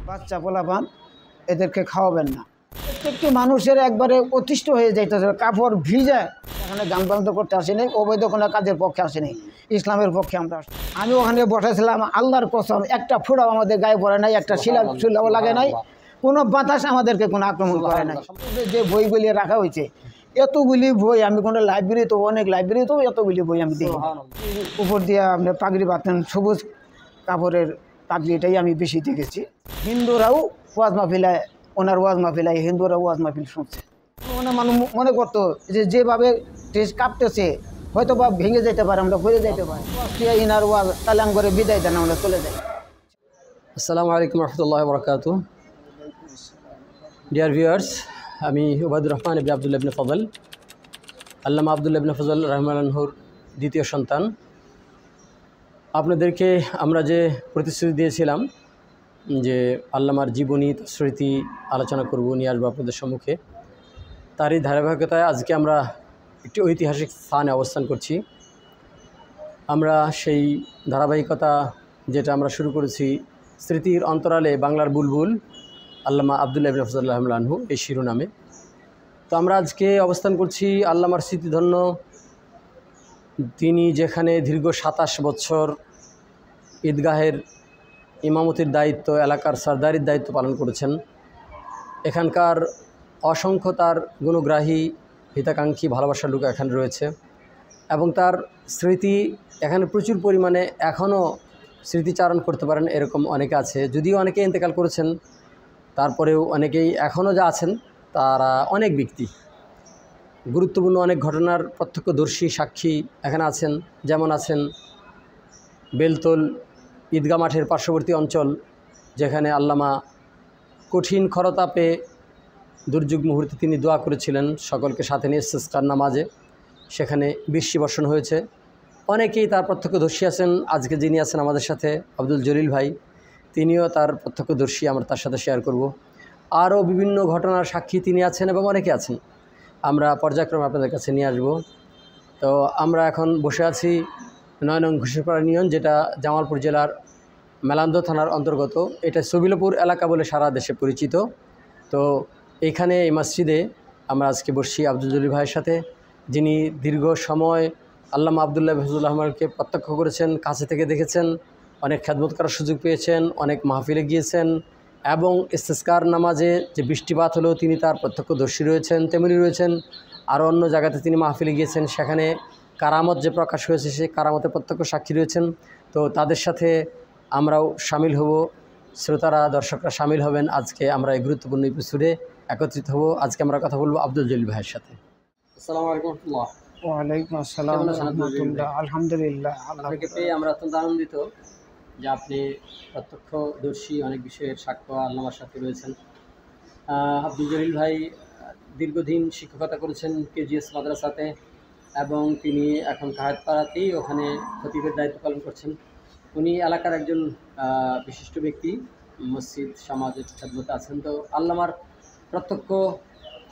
বাচ্চা পোলাপান এদেরকে খাওয়াবেন না। প্রত্যেকটি মানুষের একবারে অতিষ্ঠ হয়ে যাইতেছে, কাপড় ভিজা। এখানে গান বন্ধ করতে আসেনি, অবৈধ কোনো কাজের পক্ষে আসেনি, ইসলামের পক্ষে আমরা আসি। আমি ওখানে বসেছিলাম, আল্লাহর কসম একটা ফোঁড়াও আমাদের গায়ে পড়ে নাই, একটা শিলাও লাগে নাই, কোনো বাতাস আমাদেরকে কোনো আক্রমণ করে নাই। যে বইগুলি রাখা হয়েছে, এতগুলি বই, আমি কোনো লাইব্রেরি তো অনেক লাইব্রেরি তো এতগুলি বই আমি দেখি। উপর দিয়ে আপনি পাগড়ি বাঁধতেন, সবুজ কাপড়ের পাগড়িটাই আমি বেশি দেখেছি। হিন্দুরাও ওয়াজ মাহফিলায়, ওনার ওয়াজ মাহফিলায় হিন্দুরা ওয়াজ মাহফিল শুনছে। ওনার মানুষ মনে করতো যে যেভাবে দেশ কাঁপতেছে হয়তো বা ভেঙে যেতে পারে, আমরা ঘুরে যেতে পারি। ইনার ওয়াজ তালাং করে বিদায় দেন, আমরা চলে যাই। আসসালামু আলাইকুম রহমতুল্লাহ বরকাতুহ। ডিয়ার ভিউয়ার্স, আমি উবায়দুর রহমান ইবনে আবদুল্লাহ ইবনে ফজল, আল্লামা আবদুল্লাহ ইবনে ফজল রাহিমাহুল্লাহর দ্বিতীয় সন্তান। আপনাদেরকে আমরা যে প্রতিশ্রুতি দিয়েছিলাম যে আল্লামার জীবনী স্মৃতি আলোচনা করব, নিয়ে আসবো আপনাদের সম্মুখে, তারই ধারাবাহিকতায় আজকে আমরা একটি ঐতিহাসিক স্থানে অবস্থান করছি। আমরা সেই ধারাবাহিকতা যেটা আমরা শুরু করেছি, স্মৃতির অন্তরালে বাংলার বুলবুল আল্লামা আবদুল্লাহ ইবনে ফজল রাহিমাহুল্লাহ এই শিরোনামে। তো আমরা আজকে অবস্থান করছি আল্লামার স্মৃতিধন্য, তিনি যেখানে দীর্ঘ 27 বছর ঈদগাহের ইমামতির দায়িত্ব, এলাকার সরদারির দায়িত্ব পালন করেছেন। এখানকার অসংখ্য তার গুণগ্রাহী, হিতাকাঙ্ক্ষী, ভালোবাসার লোক এখানে রয়েছে এবং তার স্মৃতি এখানে প্রচুর পরিমাণে এখনও স্মৃতিচারণ করতে পারেন এরকম অনেকে আছে। যদিও অনেকে ইন্তেকাল করেছেন, তারপরেও অনেকেই এখনও যা আছেন তারা অনেক ব্যক্তি, গুরুত্বপূর্ণ অনেক ঘটনার প্রত্যক্ষদর্শী সাক্ষী এখানে আছেন। যেমন আছেন বেলতল ঈদগাহ মাঠের পার্শ্ববর্তী অঞ্চল, যেখানে আল্লামা কঠিন খরতাপে দুর্যোগ মুহূর্তে তিনি দোয়া করেছিলেন সকলকে সাথে নিয়ে ইস্তিসকার নামাজে, সেখানে বৃষ্টি বর্ষণ হয়েছে। অনেকেই তার প্রত্যক্ষদর্শী আছেন। আজকে যিনি আছেন আমাদের সাথে আব্দুল জলিল ভাই, তিনিও তার প্রত্যক্ষদর্শী, আমরা তার সাথে শেয়ার করব। আরও বিভিন্ন ঘটনার সাক্ষী তিনি আছেন এবং অনেকে আছেন, আমরা পর্যায়ক্রমে আপনাদের কাছে নিয়ে আসব। তো আমরা এখন বসে আছি 9 নং ঘুষিপাড়া ইউনিয়ন, যেটা জামালপুর জেলার মেলান্দ থানার অন্তর্গত। এটা সবিলপুর এলাকা বলে সারা দেশে পরিচিত। তো এইখানে এই মসজিদে আমরা আজকে বসছি আব্দুল জলিল ভাইয়ের সাথে, যিনি দীর্ঘ সময় আল্লামা আবদুল্লাহ ফজলুর রহমানকে প্রত্যক্ষ করেছেন, কাছে থেকে দেখেছেন, অনেক খেদমত করার সুযোগ পেয়েছেন, অনেক মাহফিলে গিয়েছেন এবং ইস্তিসকার নামাজে যে বৃষ্টিপাত হলেও তিনি তার প্রত্যক্ষদর্শী রয়েছেন। তেমনি রয়েছেন আরও অন্য জায়গাতে তিনি মাহফিলে গিয়েছেন, সেখানে কারামত যে প্রকাশ হয়েছে সেই কারামতের প্রত্যক্ষ সাক্ষী রয়েছেন। তো তাদের সাথে আমরাও সামিল হব, শ্রোতারা, দর্শকরা সামিল হবেন। আজকে আমরা এই গুরুত্বপূর্ণ এপিসোডে একত্রিত হব। আজকে আমরা কথা বলবো আব্দুল জলিল ভাইয়ের সাথে। আসসালামু আলাইকুম রহমতুল্লাহ। ওয়ালাইকুম আসসালাম রহমতুল্লাহ। আলহামদুলিল্লাহ, আপনাকে পেয়ে আমরা অত্যন্ত আনন্দিত যে আপনি প্রত্যক্ষদর্শী, অনেক বিষয়ের সাক্ষ্য আল্লামার সাথে রয়েছেন। আব্দুল জলিল ভাই দীর্ঘদিন শিক্ষকতা করেছেন কেজিএস মাদ্রাসাতে এবং তিনি এখন কাহাতপাড়াতেই ওখানে খতিবের দায়িত্ব পালন করছেন। উনি এলাকার একজন বিশিষ্ট ব্যক্তি, মসজিদ সমাজের খেদমতে আছেন। তো আল্লামার প্রত্যক্ষ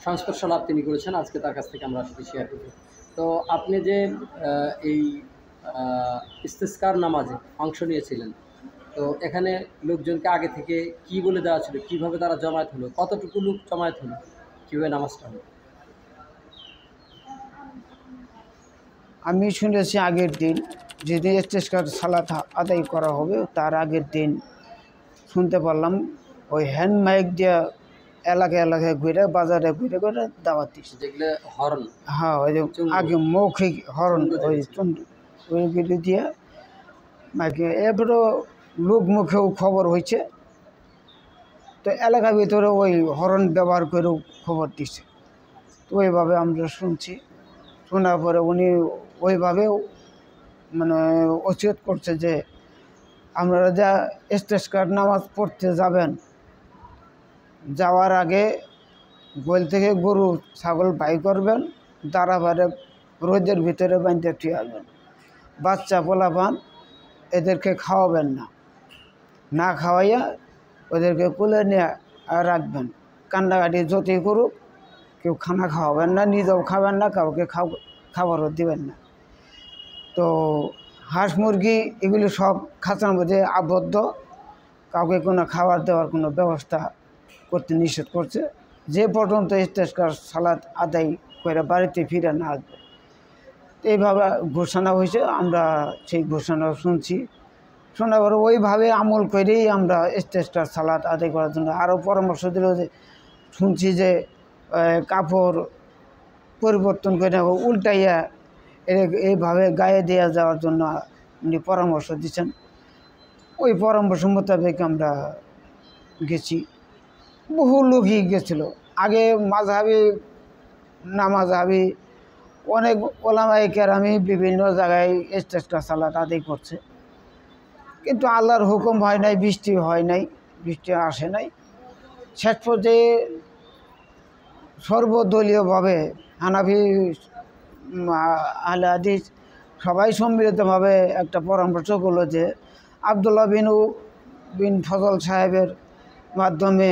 সংস্পর্শ লাভ তিনি করেছেন, আজকে তার কাছ থেকে আমরা সেটি শেয়ার করব। তো আপনি যে এই ইস্তিসকার নামাজে অংশ নিয়েছিলেন, তো এখানে লোকজনকে আগে থেকে কি বলে দেওয়া ছিল, কিভাবে তারা জমায়েত হলো, কতটুকু লোক জমায়েত হলো, কীভাবে নামাজটা হলো? আমি শুনেছি আগের দিন যেদিন ইস্তিসকার সালাত আদায় করা হবে তার আগের দিন শুনতে পারলাম ওই হ্যান্ড মাইক দিয়ে এলাকায় এলাকায় ঘুরে, বাজারে ঘুরে ঘুরে দাওয়াত দিচ্ছে, যেগুলো হর্ন, হ্যাঁ ওই যে আগে মৌখিক হরণ, ওইগুলি দিয়ে মাইকে। এরপরও লোক মুখেও খবর হয়েছে, তো এলাকার ভিতরে ওই হরণ ব্যবহার করেও খবর দিচ্ছে। তো ওইভাবে আমরা শুনছি, শোনার পরে উনি ওইভাবেও মানে ওসিয়ত করছে যে আপনারা যা ইস্তিসকার নামাজ পড়তে যাবেন, যাওয়ার আগে গোল থেকে গরু ছাগল বাই করবেন, দাঁড়াবারে রোদের ভিতরে বাঁধতে ঠিক আসবেন। বাচ্চা পোলাপান এদেরকে খাওয়াবেন না, না খাওয়াইয়া ওদেরকে কোলে নিয়ে রাখবেন। কান্নাকাটি যতই করুক কেউ খানা খাওয়াবেন না, নিজেও খাবেন না, কাউকে খাবারও দিবেন না। তো হাঁস মুরগি এগুলি সব খাঁচার মধ্যে আবদ্ধ, কাউকে কোনো খাবার দেওয়ার কোনো ব্যবস্থা করতে নিষেধ করছে, যে পর্যন্ত ইস্তেস্কার সালাত আদায় করে বাড়িতে ফিরে না আসবে। এইভাবে ঘোষণা হয়েছে, আমরা সেই ঘোষণা শুনছি, শোনার পরে ওইভাবে আমল করেই আমরা ইস্তেস্কার সালাত আদায় করার জন্য আরও পরামর্শ দিল। যে শুনছি যে কাপড় পরিবর্তন করে উল্টাইয়া এইভাবে গায়ে দেওয়া যাওয়ার জন্য উনি পরামর্শ দিচ্ছেন। ওই পরামর্শ মোতাবেক আমরা গেছি। বহু লোকই গেছিল। আগে মাযহাবি না মাযহাবি অনেক ওলামায়ে কেরামি বিভিন্ন জায়গায় ইস্তেস্কা সালাত আদায় করছে, কিন্তু আল্লাহর হুকুম হয় নাই, বৃষ্টি হয় নাই, বৃষ্টি আসে নাই। শেষ পর্যায়ে সর্বদলীয়ভাবে হানাফি, আহলে হাদিস সবাই সম্মিলিতভাবে একটা পরামর্শ করলো যে আব্দুল্লাহ বিন ফজল সাহেবের মাধ্যমে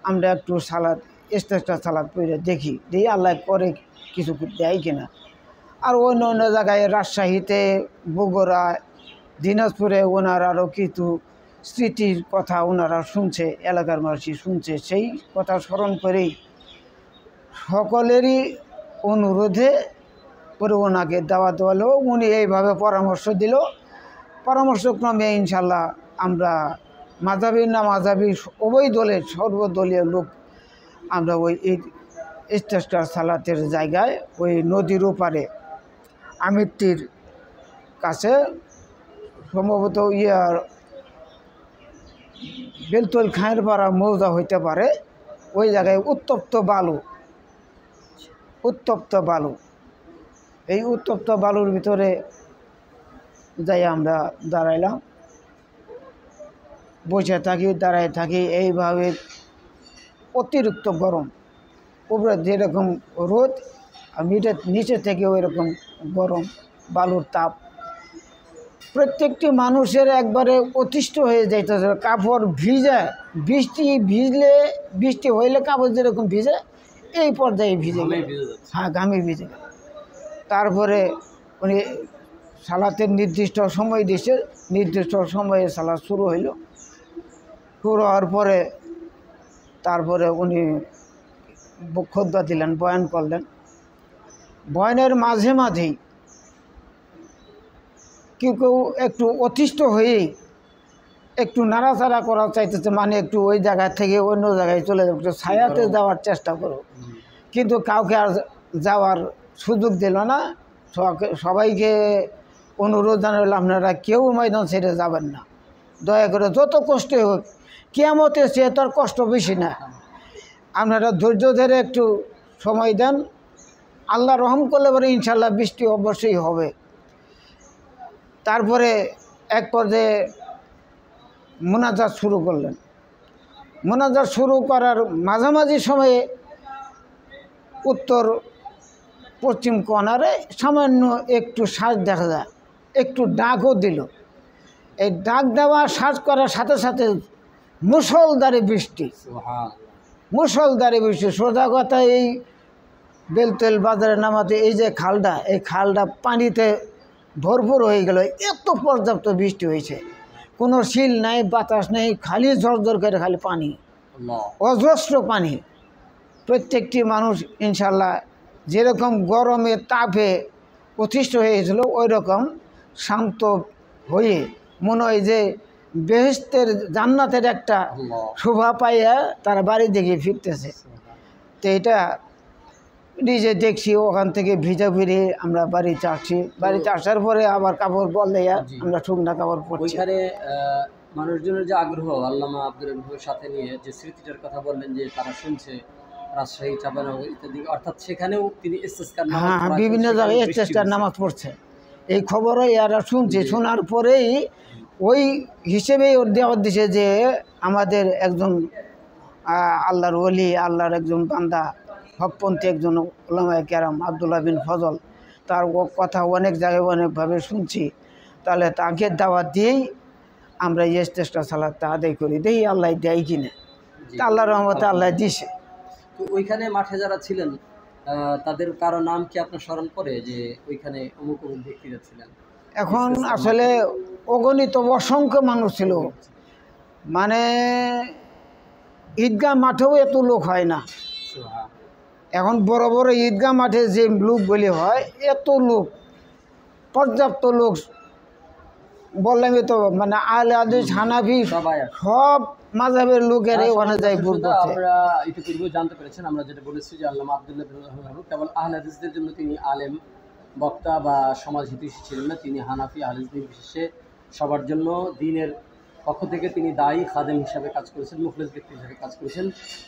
আমরা একটু সালাত ইস্তেস্কা সালাত পড়ে দেখি আল্লাহ করে কিছু দেয় কিনা। আর অন্য অন্য জায়গায় রাজশাহীতে, বগুড়া, দিনাজপুরে ওনার আরও কিছু স্মৃতির কথা ওনারা শুনছে, এলাকার মানুষই শুনছে। সেই কথা স্মরণ করেই সকলেরই অনুরোধে পরে ওনাকে দাওয়াত দেওয়া হলো। উনি এইভাবে পরামর্শ দিল। পরামর্শক্রমে ইনশাল্লাহ আমরা মাযহাবি না মাযহাবি উভয় দলের সর্বদলীয় লোক আমরা ওই ইস্তেস্কার সালাতের জায়গায় ওই নদীর ওপারে আমিত্তির কাছে, সম্ভবত বেলতল খায়ের পাড়া মৌজা হইতে পারে, ওই জায়গায় উত্তপ্ত বালু, এই উত্তপ্ত বালুর ভিতরে যাই আমরা দাঁড়াইলাম, বসে থাকি, দাঁড়ায় থাকি। এইভাবে অতিরিক্ত গরম, উপরে যেরকম রোদ আর নিচে থেকে ওই রকম গরম, বালুর তাপ। প্রত্যেকটি মানুষের একবারে অতিষ্ঠ হয়ে যাইতেছে। কাপড় ভিজে, বৃষ্টি হইলে কাপড় যেরকম ভিজে, এই পর্যায়ে ভিজে, হ্যাঁ ঘামে ভিজে। তারপরে উনি সালাতের নির্দিষ্ট সময় দিয়েছে, নির্দিষ্ট সময়ে সালাত শুরু হইল। শুরু হওয়ার পরে তারপরে উনি খুতবা দিলেন, বয়ান করলেন। বয়ানের মাঝে মাঝেই কেউ কেউ একটু অতিষ্ঠ হয়েই একটু নাড়াচাড়া করার চাইতেছে, মানে একটু ওই জায়গা থেকে অন্য জায়গায় চলে যাবে, একটু ছায়াতে যাওয়ার চেষ্টা করো, কিন্তু কাউকে আর যাওয়ার সুযোগ দিল না। সবাইকে অনুরোধ জানালো, আপনারা কেউ ময়দান ছেড়ে যাবেন না, দয়া করে যত কষ্টই হোক, কিয়ামতে সে তার কষ্ট বেশি না, আপনারা ধৈর্য ধরে একটু সময় দেন, আল্লাহ রহম করলে পরে ইনশাল্লাহ বৃষ্টি অবশ্যই হবে। তারপরে এক পর্যায়ে মোনাজাত শুরু করলেন। মোনাজাত শুরু করার মাঝামাঝি সময়ে উত্তর পশ্চিম কর্নারে সামান্য একটু শ্বাস দেখা যায়, একটু ডাকও দিল। এই ডাক দেওয়া, শ্বাস করার সাথে সাথে মুষলধারে বৃষ্টি, সোজা কথা এই বেলতেল বাজারে নামাতে এই যে খালটা, এই খালটা পানিতে ভরপুর হয়ে গেল। এত পর্যাপ্ত বৃষ্টি হয়েছে, কোনো শিল নাই, বাতাস নেই, খালি ঝরঝর করে খালি পানি, অজস্র পানি। প্রত্যেকটি মানুষ ইনশাল্লাহ যেরকম গরমে তাপে অতিষ্ঠ হয়েছিল, ওই রকম শান্ত হয়ে মনে হয় যে বেহেশতের জান্নাতের একটা শোভা পাইয়া তারা বাড়ির দিকে ফিরতেছে। তো এটা নিজে দেখছি, ওখান থেকে ভিজা ফিরে আমরা বাড়িতে আসছি। বাড়িতে আসার পরে আবার কাপড় বদলে আমরা শুকনা কাপড় পরছি। ওইখানে মানুষজনের যে আগ্রহ, আল্লামা আব্দুল রহিমের সাথে নিয়ে যে স্মৃতিটার কথা বললেন, যে তারা শুনছে রাজশাহী, চাঁপাইনবাবগঞ্জ ইত্যাদি, অর্থাৎ সেখানেও তিনি ইস্তেস্কার নামাজ, হ্যাঁ বিভিন্ন জায়গায় ইস্তেস্কার নামাজ পড়ছে, এই খবরও এরা শুনছে। শোনার পরেই ওই হিসেবেই ওর দেওয়ার দিছে যে আমাদের একজন আল্লাহর ওলি, আল্লাহর একজন বান্দা, হকপন্থী একজন ওলামায়ে কেরাম আব্দুল্লাহ বিন ফজল, তার কথা অনেক জায়গায় অনেকভাবে শুনছি, তাহলে তাকে দাওয়াত দিয়েই আমরা ইস্তেস্কার সালাতটা আদায় করি, দেখি আল্লাহ দেয় কিনা। তা আল্লাহর রহমতে আল্লাহ দিছে। তো ওইখানে মাঠে যারা ছিলেন তাদের কারো নাম কি আপনার স্মরণ করে যে ওইখানে অমুক অমুক ব্যক্তিরা ছিলেন? এখন আসলে অগণিত অসংখ্য মানুষ ছিল, মানে ঈদগাহ মাঠেও এত লোক হয় না। এখন বড় বড় ঈদগাহ মাঠে যে লোকগুলি হয় এত লোক, পর্যাপ্ত লোক, বললামই তো, মানে আহলে হাদিস হানাফি সব মাযহাবের লোকের ওখানে যায় ভোট করতে। আমরা একটু পূর্বে জানতে পেরেছেন, আমরা যেটা বলেছি যে আল্লামা আব্দুল্লাহ বিন রাহমাহুল্লাহ কেবল আহলে হাদিসদের জন্য তিনি আলেম, বক্তা বা সমাজ হিতৈষী ছিলেন না, তিনি হানাফি আহলে হাদিস বিশেষে সবার জন্য দ্বীনের পক্ষ থেকে তিনি দায়ী খাদেম হিসাবে কাজ করেছেন, মুখলিস ব্যক্তি হিসাবে কাজ করেছেন।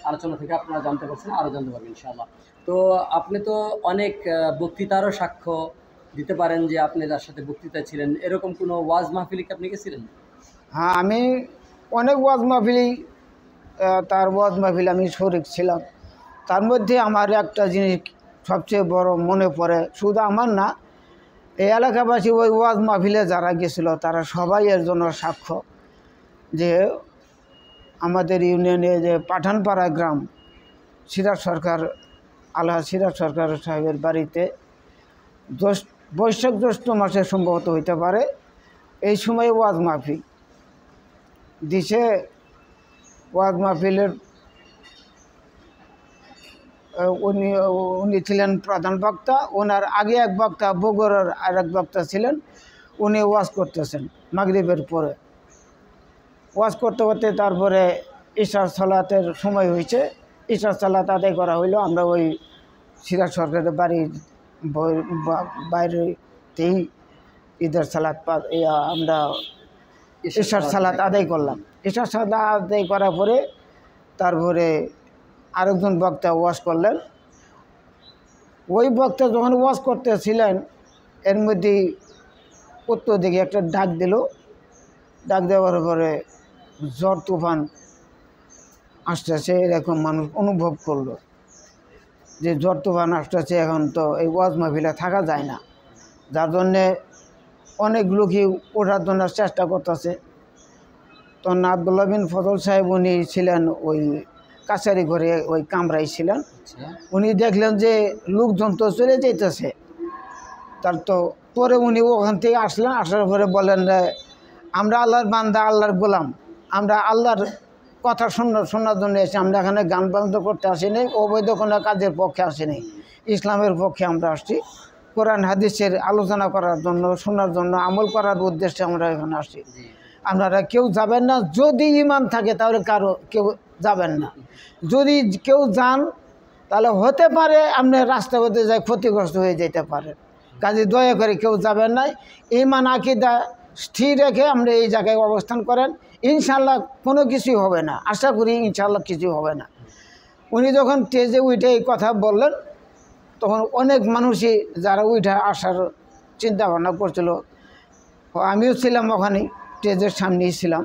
আলোচনা থেকে আপনারা জানতে পারছেন, আরও জানতে পারবেন ইনশাআল্লাহ। তো আপনি তো অনেক বক্তৃতারও সাক্ষ্য দিতে পারেন যে আপনি যার সাথে বক্তৃতা ছিলেন, এরকম কোনো ওয়াজ মাহফিলে কি আপনি গেছিলেন? হ্যাঁ, আমি অনেক ওয়াজ মাহফিলেই তার ওয়াজ মাহফিলে আমি শরীক ছিলাম। তার মধ্যে আমার একটা জিনিস সবচেয়ে বড় মনে পড়ে, শুধু আমার না, এই এলাকাবাসী ওই ওয়াজ মাহফিলে যারা গেছিল তারা সবাই এর জন্য সাক্ষ্য যে আমাদের ইউনিয়নে যে পাঠানপাড়া গ্রাম, সিরাজ সরকার, আলহাজ সিরাজ সরকার সাহেবের বাড়িতে বৈশাখ জ্যৈষ্ঠ মাসে সম্ভবত হইতে পারে, এই সময় ওয়াজ মাহফিল দিছে। ওয়াজ মাহফিলের উনি ছিলেন প্রধান বক্তা, ওনার আগে এক বক্তা, বগুড়ার আর এক বক্তা ছিলেন, উনি ওয়াজ করতেছেন মাগরিবের পরে। ওয়াজ করতে করতে তারপরে ইশার সালাতের সময় হয়েছে, ইশার সালাত আদায় করা হইলো। আমরা ওই সিরাজ সরকারের বাড়ির বাইরেতেই ঈদের সালাত আমরা ইশার সালাত আদায় করলাম। ইশার সালাত আদায় করার পরে তারপরে আরেকজন বক্তা ওয়াজ করলেন। ওই বক্তা যখন ওয়াজ করতেছিলেন এর মধ্যেই উত্তর দিকে একটা ডাক দিল। ডাক দেওয়ার পরে ঝড় তুফান আসতেছে এরকম মানুষ অনুভব করলো যে ঝড় তুফান আসতেছে, এখন তো এই ওয়াজ মাহফিলে থাকা যায় না, যার জন্যে অনেক লোকই ওঠার জন্য চেষ্টা করতেছে। তখন আব্দুল্লাহ বিন ফজল সাহেব উনি ছিলেন ওই কাছারি ঘরে, ওই কামরাই ছিলেন। উনি দেখলেন যে লোকজন তো চলে যেতেছে, তার তো পরে উনি ওখান থেকে আসলেন। আসার পরে বলেন যে আমরা আল্লাহর বান্দা, আল্লাহর গোলাম, আমরা আল্লাহর কথা শোনার জন্য এসে, আমরা এখানে গান বাজনা করতে আসিনি, অবৈধ কোনো কাজের পক্ষে আসিনি, ইসলামের পক্ষে আমরা আসছি, কোরআন হাদিসের আলোচনা করার জন্য, শোনার জন্য, আমল করার উদ্দেশ্যে আমরা এখানে আসছি। আপনারা কেউ যাবেন না, যদি ইমান থাকে তাহলে কেউ যাবেন না। যদি কেউ যান তাহলে হতে পারে আপনার রাস্তা পথে যায় ক্ষতিগ্রস্ত হয়ে যেতে পারে, কাজে দয়া করে কেউ যাবেন না। ইমান আকীদা স্থির রেখে আমরা এই জায়গায় অবস্থান করেন, ইনশাল্লাহ কোনো কিছুই হবে না, আশা করি ইনশাল্লাহ কিছু হবে না। উনি যখন স্টেজে উঠে এই কথা বললেন তখন অনেক মানুষই যারা উঠে আসার চিন্তা ভাবনা করছিল, আমিও ছিলাম ওখানে, স্টেজের সামনেই ছিলাম,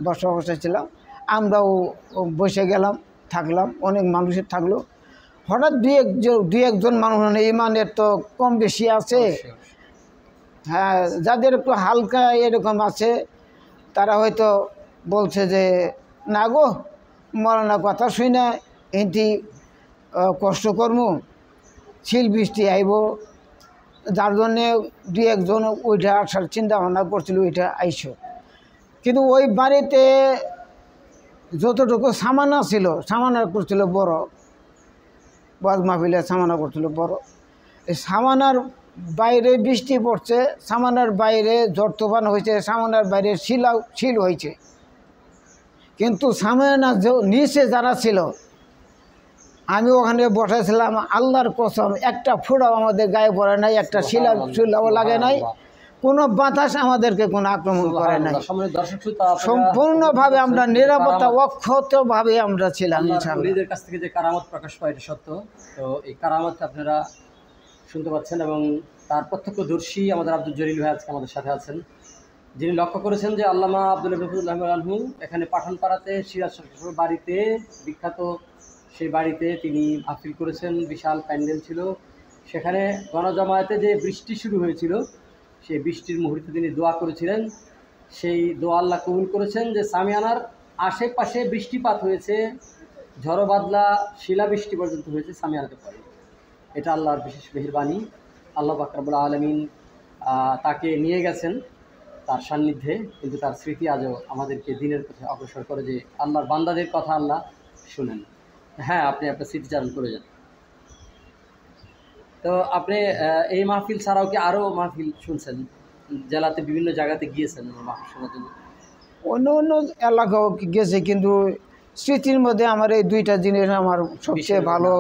বসে ছিলাম, আমরাও বসে গেলাম, থাকলাম, অনেক মানুষের থাকলো। হঠাৎ দুই একজন মানুষ, ইমানের তো কম বেশি আছে, হ্যাঁ, যাদের একটু হালকা এরকম আছে, তারা হয়তো বলছে যে না গো, মরানা কথা শুই না, এটি কষ্ট কর্ম, ছিল বৃষ্টি আইব, যার জন্যে দুই একজন ওইটা আসার চিন্তা ভাবনা করছিল, ওইটা আইসো। কিন্তু ওই বাড়িতে যতটুকু সামানা ছিল, সামানা করছিল বড়, ওয়াজ মাহফিলে সামানা করছিল বড়, এই সামানার বাইরে বৃষ্টি পড়ছে, সামানার বাইরে ঝড় তুফান হয়েছে, সামানার বাইরে শিল হয়েছে, কিন্তু সামানার নিচে যারা ছিল, আমি ওখানে বসেছিলাম, আল্লাহর কসম একটা ফোঁটাও আমাদের গায়ে পড়ে নাই, একটা শিলাও লাগে নাই, কোনো বাতাস আমাদেরকে কোনো আক্রমণ করে নাই, সম্পূর্ণভাবে আমরা নিরাপত্তা অক্ষতভাবে আমরা ছিলাম। ইনশাআল্লাহ কাছ থেকে যে কারামত প্রকাশ পায় এটা সত্য। তো এই কারামত আপনারা শুনতে পাচ্ছেন এবং তার প্রত্যক্ষদর্শী আমাদের আব্দুল জলিল ভাই আজকে আমাদের সাথে আছেন, যিনি লক্ষ্য করেছেন যে আল্লামা আব্দুল্লাহ বিন ফজল রাহমাহুল্লাহ এখানে পাঠানপাড়াতে সিরাজ সরকারের বাড়িতে, বিখ্যাত সেই বাড়িতে তিনি মাহফিল করেছেন, বিশাল প্যান্ডেল ছিল, সেখানে গণজমায়েতে যে বৃষ্টি শুরু হয়েছিল সেই বৃষ্টির মুহূর্তে তিনি দোয়া করেছিলেন, সেই দোয়া আল্লাহ কবুল করেছেন। যে সামিয়ানার আশেপাশে বৃষ্টিপাত হয়েছে, ঝড়ো বাদলা, শিলাবৃষ্টি পর্যন্ত হয়েছে সামিয়ানাতে পরে, এটা আল্লাহর বিশেষ মেহেরবানি। আল্লাহ পাক রব্বুল আলামিন তাকে নিয়ে গেছেন তার সান্নিধ্যে, কিন্তু তার স্মৃতি আজও আমাদেরকে দিনের পথে অগ্রসর করে, যে আল্লাহর বান্দাদের কথা আল্লাহ শুনেন। হ্যাঁ, আপনি আপনার স্মৃতিচারণ করে যান। তো আপনি এই মাহফিল ছাড়াও কি আরও মাহফিল শুনছেন? জেলাতে বিভিন্ন জায়গাতে গিয়েছেন মাহফিল শোনার জন্য? অন্য অন্য এলাকাও গেছে, কিন্তু স্মৃতির মধ্যে আমার এই দুইটা জিনিস আমার সবচেয়ে ভালো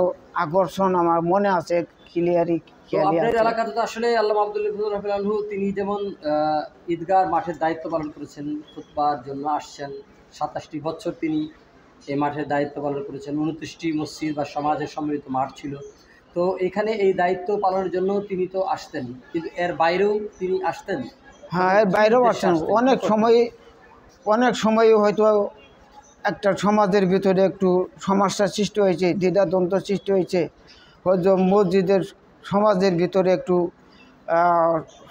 আকর্ষণ আমার মনে আছে, ক্লিয়ারই তো আপনার এলাকাতে তো আসলে আল্লামা আব্দুল রাফিল আনহু তিনি যেমন ঈদগাহ মাঠের দায়িত্ব পালন করেছেন, খুতবার জন্য আসছেন, 27টি বছর তিনি এই মাঠের দায়িত্ব পালন করেছেন, 29টি মসজিদ বা সমাজের সম্মিলিত মাঠ ছিল। তো এখানে এই দায়িত্ব পালনের জন্য তিনি তো আসতেন, কিন্তু এর বাইরেও তিনি আসতেন। হ্যাঁ, এর বাইরেও আসতেন। অনেক সময় হয়তো একটা সমাজের ভিতরে একটু সমস্যার সৃষ্টি হয়েছে, দ্বিধাদ্বন্দ্ব সৃষ্টি হয়েছে, হয়তো মসজিদের সমাজের ভিতরে একটু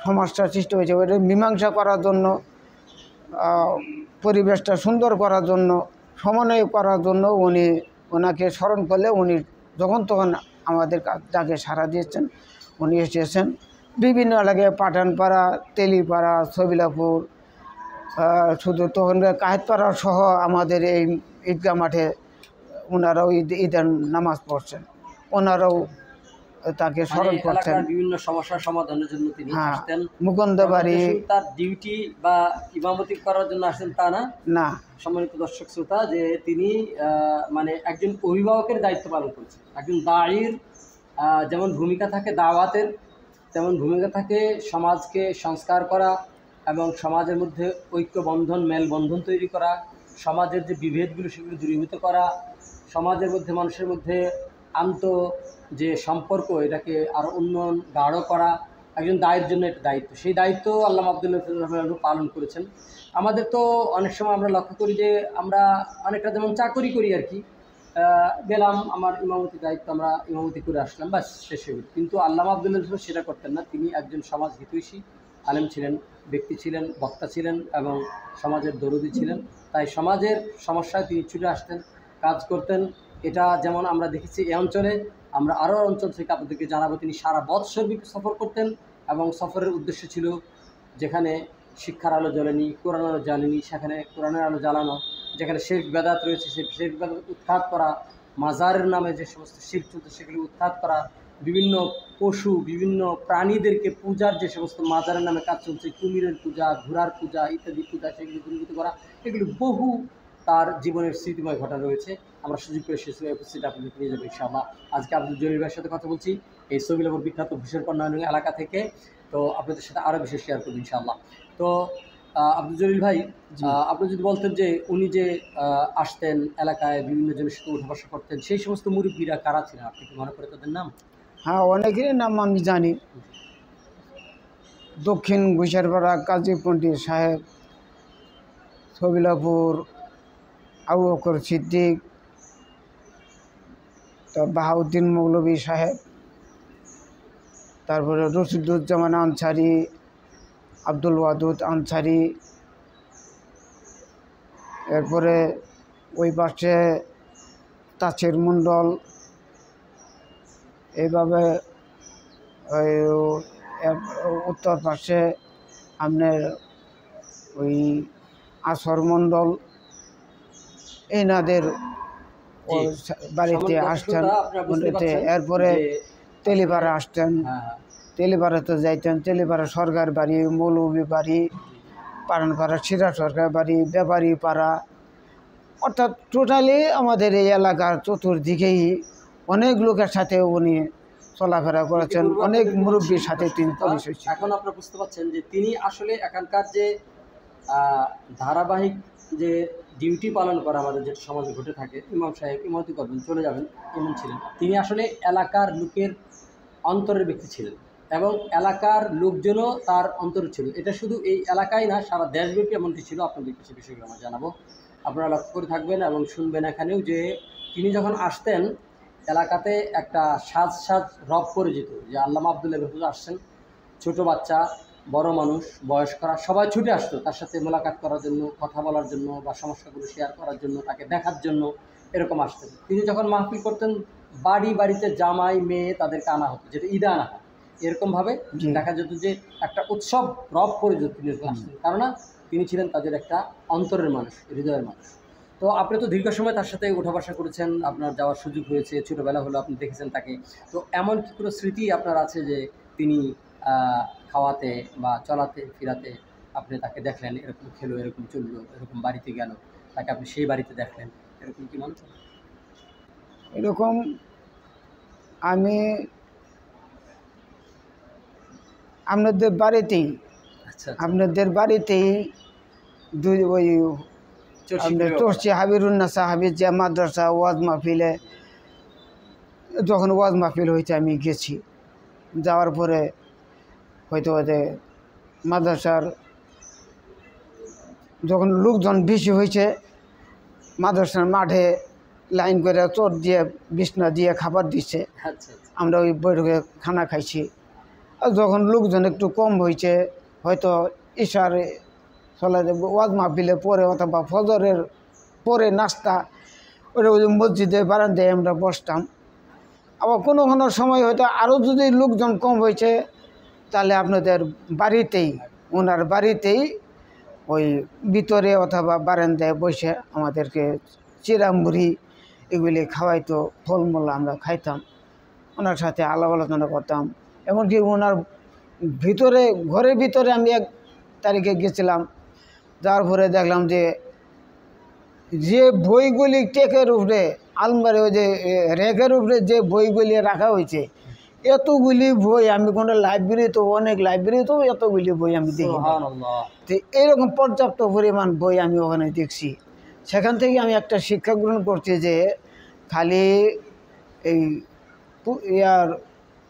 সমস্যার সৃষ্টি হয়েছে, ওইটা মীমাংসা করার জন্য, পরিবেশটা সুন্দর করার জন্য, সমন্বয় করার জন্য ওনাকে স্মরণ করলে উনি যখন তখন আমাদের ডাকে সাড়া দিয়েছেন। উনি এসেছেন বিভিন্ন এলাকায়, পাঠানপাড়া, তেলিপাড়া, ছবিলাপুর, শুধু তখন কাহেতপাড়া সহ আমাদের এই ঈদগাহ মাঠে ওনারাও ঈদের নামাজ পড়ছেন, ওনারাও তাকে স্মরণ করছেন। বিভিন্ন সমস্যার সমাধানের জন্য তিনি আসতেন। মুকুন্দবাড়ি তার ডিউটি বা ইমামতি করার জন্য আসতেন তা না। না, সম্মানিত দর্শক শ্রোতা, যে তিনি মানে একজন অভিভাবকের দায়িত্ব পালন করছেন। একজন দায়ীর যেমন ভূমিকা থাকে দাওয়াতের, তেমন ভূমিকা থাকে সমাজকে সংস্কার করা এবং সমাজের মধ্যে ঐক্যবন্ধন, মেলবন্ধন তৈরি করা, সমাজের যে বিভেদগুলো সেগুলো দূরীভূত করা, সমাজের মধ্যে মানুষের মধ্যে যে সম্পর্ক এটাকে আরও উন্নয়ন গাঢ় করা একজন দায়ের জন্য একটা দায়িত্ব। সেই দায়িত্ব আল্লামা আব্দুল রাফিল পালন করেছেন। আমাদের তো অনেক সময় আমরা লক্ষ্য করি যে আমরা অনেকটা যেমন চাকরি করি আর কি, গেলাম আমার ইমামতি দায়িত্ব, আমরা ইমামতি করে আসলাম, বাস শেষ হয়ে গেল। কিন্তু আল্লামা আব্দুল রাফিল সেটা করতেন না। তিনি একজন সমাজ হিতৈষী আলেম ছিলেন, ব্যক্তি ছিলেন, বক্তা ছিলেন এবং সমাজের দরদি ছিলেন। তাই সমাজের সমস্যায় তিনি ছুটে আসতেন, কাজ করতেন। এটা যেমন আমরা দেখেছি এই অঞ্চলে, আমরা আরও অঞ্চল থেকে আপনাদেরকে জানাবো। তিনি সারা বৎসর সফর করতেন এবং সফরের উদ্দেশ্য ছিল যেখানে শিক্ষার আলো জ্বলেনি, কোরআন আলো জ্বালেনি, সেখানে কোরআনের আলো জ্বালানো। যেখানে শিরক বেদাত রয়েছে সেই শিরক বেদাত উৎখাত করা, মাজারের নামে যে সমস্ত শিরক চলছে সেগুলি উৎখাত করা, বিভিন্ন পশু, বিভিন্ন প্রাণীদেরকে পূজার যে সমস্ত মাজারের নামে কাজ চলছে, কুমিরের পূজা, ঘোড়ার পূজা ইত্যাদি পূজা, সেগুলি দূরীভূত করা, এগুলি বহু তার জীবনের স্মৃতিময় ঘটনা রয়েছে। আমরা সুযোগ করে সেই উপস্থিতি আপনাদেরকে নিয়ে যাবো ইনশাআল্লাহ। আজকে আব্দুল জলিল ভাইয়ের সাথে কথা বলছি এই ছবিলাপুর বিখ্যাত ঘুষেরপাড় এলাকা থেকে। তো আপনাদের সাথে আরও বিশেষ শেয়ার করবো ইনশাআল্লাহ। তো আব্দুল জলিল ভাই, আপনি যদি বলতেন যে উনি যে আসতেন এলাকায়, বিভিন্ন জনের সাথে উঠা বসা করতেন, সেই সমস্ত মুরব্বীরা কারা ছিলেন? আপনি কি মনে করে তাদের নাম? হ্যাঁ, অনেকেরই নাম আমি জানি। দক্ষিণ ঘুষেরপাড়া কাজী পণ্ডিত সাহেব, ছবিলাপুর আবু বকর সিদ্দিক, বাহাউদ্দিন মৌলভী সাহেব, তারপরে রশিদুজ্জামান আনসারি, আব্দুল ওয়াদুদ আনসারি, এরপরে ওই পাশে তাসির মণ্ডল, এইভাবে ওই উত্তর পাশে আপনার ওই আসর মণ্ডল, এনাদের বাড়িতে আসতেন। এরপরে তেলিপাড়া আসতেন, তেলিপাড়াতে যাইতেন। তেলিপাড়া সরকার বাড়ি, মৌলভী বাড়ি, পাঠানপাড়া সিরা সরকার বাড়ি, ব্যাপারী পাড়া, অর্থাৎ টোটালি আমাদের এই এলাকার চতুর্দিকেই অনেক লোকের সাথে উনি চলাফেরা করেছেন, অনেক মুরব্বীর সাথে তিনি পরিচয়। এখন আপনারা বুঝতে পারছেন যে তিনি আসলে এখানকার যে ধারাবাহিক যে ডিউটি পালন করা আমাদের যে সমাজে ঘটে থাকে, ইমাম সাহেব ইমামতি করবেন, চলে যাবেন, এমন ছিলেন। তিনি আসলে এলাকার লোকের অন্তরের ব্যক্তি ছিলেন এবং এলাকার লোকজনও তার অন্তরে ছিল। এটা শুধু এই এলাকায় না, সারা দেশব্যাপী এমনটি ছিল। আপনাদের কিছু বিষয়গুলো আমরা জানাবো, আপনারা লক্ষ্য করে থাকবেন এবং শুনবেন এখানেও, যে তিনি যখন আসতেন এলাকাতে একটা সাজ রব করে যেত, যে আল্লামা আব্দুল রাফিল আসছেন। ছোট বাচ্চা, বড় মানুষ, বয়স্করা সবাই ছুটে আসতো তার সাথে মোলাকাত করার জন্য, কথা বলার জন্য বা সমস্যাগুলো শেয়ার করার জন্য, তাকে দেখার জন্য এরকম আসতেন। তিনি যখন মাহফিল করতেন বাড়িতে জামাই মেয়ে তাদেরকে আনা হতো, যেটা ঈদে আনা হয়। এরকমভাবে জি। দেখা যেত যে একটা উৎসব রব করে যেত তিনি আসতেন, কেননা তিনি ছিলেন তাদের একটা অন্তরের মানুষ, হৃদয়ের মানুষ। তো আপনি তো দীর্ঘ সময় তার সাথে ওঠা বসা করেছেন, আপনার যাওয়ার সুযোগ হয়েছে, ছোটোবেলা হলো আপনি দেখেছেন তাকে। তো এমন কি কোনো স্মৃতি আপনার আছে যে তিনি খাওয়াতে বা চলাতে ফিরাতে আপনি তাকে দেখলেন, এরকম খেলো, এরকম চললো, এরকম বাড়িতে গেল, তাকে আপনি সেই বাড়িতে দেখলেন, এরকম কি মনে হয়? এরকম আমি আপনাদের বাড়িতেই আচ্ছা, আপনাদের বাড়িতেই ওই আপনার চর্চি হাবিরুন্নাসা হাবির যে মাদ্রাসা ওয়াজ মাহফিলে, যখন ওয়াজ মাহফিল হয়েছে আমি গেছি। যাওয়ার পরে হয়তো ওদের মাদ্রাসার যখন লোকজন বেশি হয়েছে, মাদ্রাসার মাঠে লাইন করে চট দিয়ে বিছনা দিয়ে খাবার দিচ্ছে, আচ্ছা, আমরা ওই বৈঠকে খানা খাইছি। আর যখন লোকজন একটু কম হয়েছে, হয়তো ইশার চলে ওয়াজ মাহফিলে পরে অথবা ফজরের পরে নাস্তা ওটা ওই মসজিদে বারান্দায় আমরা বসতাম। আবার কোনো কোনো সময় হয়তো আরও যদি লোকজন কম হয়েছে, তাহলে আপনাদের বাড়িতেই, ওনার বাড়িতেই ওই ভিতরে অথবা বারান্দায় বসে আমাদেরকে চিরা মুড়ি এগুলি খাওয়াইতো, ফলমূল আমরা খাইতাম, ওনার সাথে আলাপ আলোচনা করতাম। এমনকি ওনার ভিতরে, ঘরের ভিতরে আমি এক তারিখে গেছিলাম, যাওয়ার পরে দেখলাম যে বইগুলি টেকের উপরে আলমারি, ওই যে রেকের উপরে যে বইগুলি রাখা হয়েছে, এতগুলি বই আমি কোনো লাইব্রেরি, তো অনেক লাইব্রেরি, তো এতগুলি বই আমি দেখি। তো এইরকম পর্যাপ্ত পরিমাণ বই আমি ওখানে দেখছি। সেখান থেকে আমি একটা শিক্ষা গ্রহণ করছি যে খালি এই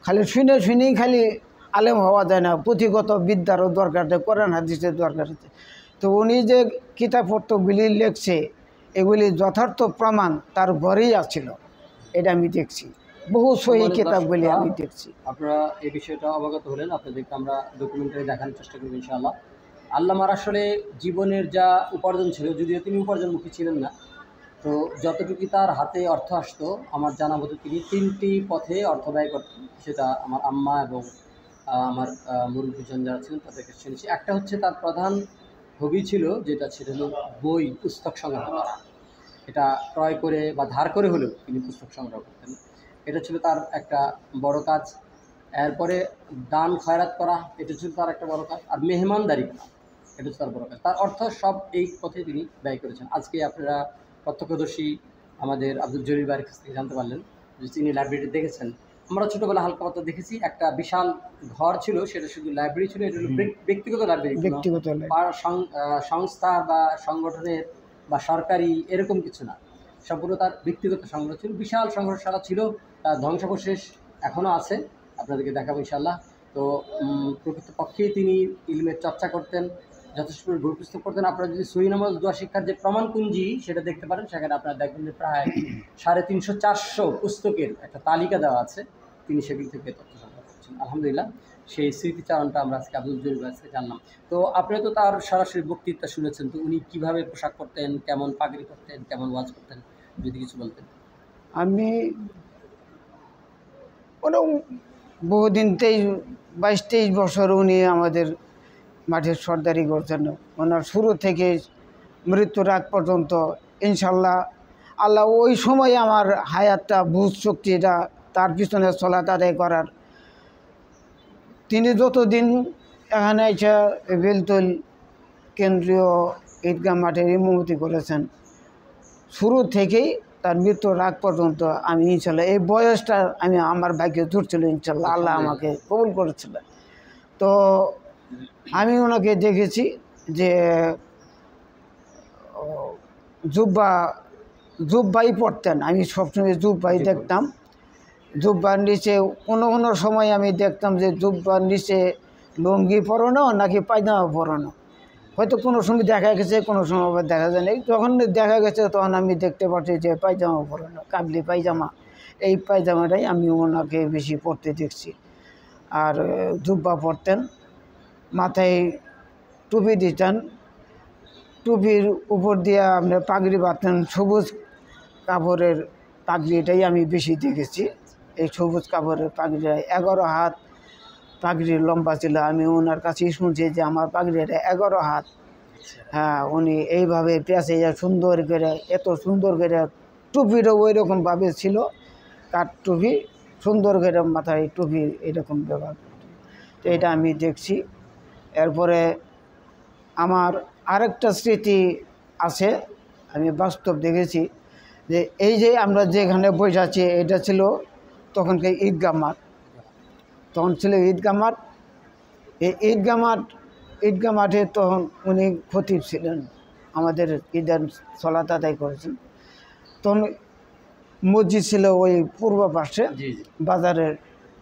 খালি শুনেই খালি আলেম হওয়া যায় না, পুঁথিগত বিদ্যারও দরকার, কোরআন হাদিসের দরকার আছে। তো উনি যে কিতাবপত্রগুলি লিখছে, এগুলি যথার্থ প্রমাণ তার ঘরেই আছিল, এটা আমি দেখছি। বহু সহি কিতাবগুলি আমি দেখছি। আপনারা এই বিষয়টা অবগত হলেন, আপনাদেরকে আমরা ডকুমেন্টারি দেখানোর চেষ্টা করব ইনশাআল্লাহ। আল্লামার আসলে জীবনের যা উপার্জন ছিল, যদিও তিনি উপার্জনমুখী ছিলেন না, তো যতটুকু তার হাতে অর্থ আসতো, আমার জানা মতো তিনি 3টি পথে অর্থ ব্যয় করতেন। সেটা আমার আম্মা এবং আমার মুরব্বীজন যারা ছিলেন তাদেরকে শুনেছি। একটা হচ্ছে তার প্রধান হবি ছিল, যেটা ছিল বই পুস্তক সংগ্রহ করা। এটা ক্রয় করে বা ধার করে হলেও তিনি পুস্তক সংগ্রহ করতেন, এটা ছিল তার একটা বড় কাজ। এরপরে দান খয়রাত করা, এটা ছিল তার একটা বড় কাজ। আর মেহমানদারি করা, এটা ছিল তার বড় কাজ। তার অর্থ সব এই পথে তিনি ব্যয় করেছেন। আজকে আপনারা প্রত্যক্ষদর্শী আমাদের আব্দুল জলিল ভাইয়ের কাছ থেকে জানতে পারলেন যে তিনি লাইব্রেরি দেখেছেন। আমরা ছোটোবেলা হালকা পাতলা দেখেছি, একটা বিশাল ঘর ছিল, সেটা শুধু লাইব্রেরি ছিল। এটা হলো ব্যক্তিগত লাইব্রেরি, ব্যক্তিগত সংস্থা বা সংগঠনের বা সরকারি এরকম কিছু না, সম্পূর্ণ তার ব্যক্তিগত সংগ্রহ ছিল। বিশাল সংগ্রহশালা ছিল, তার ধ্বংসাবশেষ এখনও আছে, আপনাদেরকে দেখাবো ইনশাআল্লাহ। তো প্রকৃতপক্ষেই তিনি ইলমের চর্চা করতেন, যথেষ্ট করে বই পুস্তক করতেন। আপনারা যদি সহিহ নামাজ দোয়া শিক্ষার যে প্রমাণপুঞ্জি সেটা দেখতে পারেন, সেখানে আপনারা দেখবেন যে প্রায় 350-400 পুস্তকের একটা তালিকা দেওয়া আছে, তিনি সেগুলি থেকে তথ্য সংগ্রহ করছেন। আলহামদুলিল্লাহ, সেই স্মৃতিচারণটা আমরা আজকে আব্দুল জলিল ভাইয়ের কাছে জানলাম। তো আপনি তো তার সরাসরি বক্তৃতা শুনেছেন, তো উনি কীভাবে পোশাক করতেন, কেমন পাগড়ি করতেন, কেমন ওয়াজ করতেন, যদি কিছু বলতেন। আমি ওরা বহুদিন 22-23 বছর উনি আমাদের মাঠের সর্দারি করছেন। ওনার শুরু থেকে মৃত্যুর আগ পর্যন্ত ইনশাল্লাহ আল্লাহ ওই সময় আমার হায়াতটা বুঝ শক্তিটা তার পিছনে চলাত আদায় করার, তিনি যতদিন এখানে এসে বেলতল কেন্দ্রীয় ঈদগাহ মাঠের ইমামতি করেছেন, শুরু থেকেই তার মৃত্যুর আগ পর্যন্ত আমি ইনশাল্লাহ এই বয়সটা আমি আমার ভাগ্যে জুটছিল, ইনশাল্লাহ আল্লাহ আমাকে কবুল করেছিলেন। তো আমি ওনাকে দেখেছি যে জুব্বাই পড়তেন, আমি সবসময় জুব্বাই দেখতাম। জুব্বার নিচে কোনো কোনো সময় আমি দেখতাম যে জুব্বার নিচে লুঙ্গি পরানো নাকি পায়জামা পরানো, হয়তো কোনো সময় দেখা গেছে, কোনো সময় আবার দেখা যায় না। যখন দেখা গেছে তখন আমি দেখতে পাচ্ছি যে পায়জামা পরানো, কাবলি পায়জামা, এই পায়জামাটাই আমি ওনাকে বেশি পরতে দেখছি। আর জুব্বা পরতেন, মাথায় টুপি দিতেন, টুপির উপর দিয়ে আপনি পাগড়ি বাঁধতেন, সবুজ কাপড়ের পাগড়ি, এটাই আমি বেশি দেখেছি। এই সবুজ কাপড়ের পাগড়ি 11 হাত পাগড়ি লম্বা ছিল। আমি ওনার কাছেই শুনছি যে আমার পাগড়িটা 11 হাত। হ্যাঁ, উনি এইভাবে পেঁচে সুন্দর করে, এত সুন্দর করে, টুপিরও ওই রকমভাবে ছিল, কাঠ টুপি, সুন্দর করে মাথায় টুপি এরকম ব্যবহার করত। তো এটা আমি দেখছি। এরপরে আমার আরেকটা স্মৃতি আছে, আমি বাস্তব দেখেছি যে এই যে আমরা যেখানে বসে আছি এটা ছিল তখনকার ঈদগাহ মাঠ। তখন ছিল ঈদগাহ মাঠ। এই ঈদগাহ মাঠে তখন উনি খতিব ছিলেন, আমাদের ঈদের সলাত আদায় করেছেন। তখন মসজিদ ছিল ওই পূর্ব পাশে, বাজারের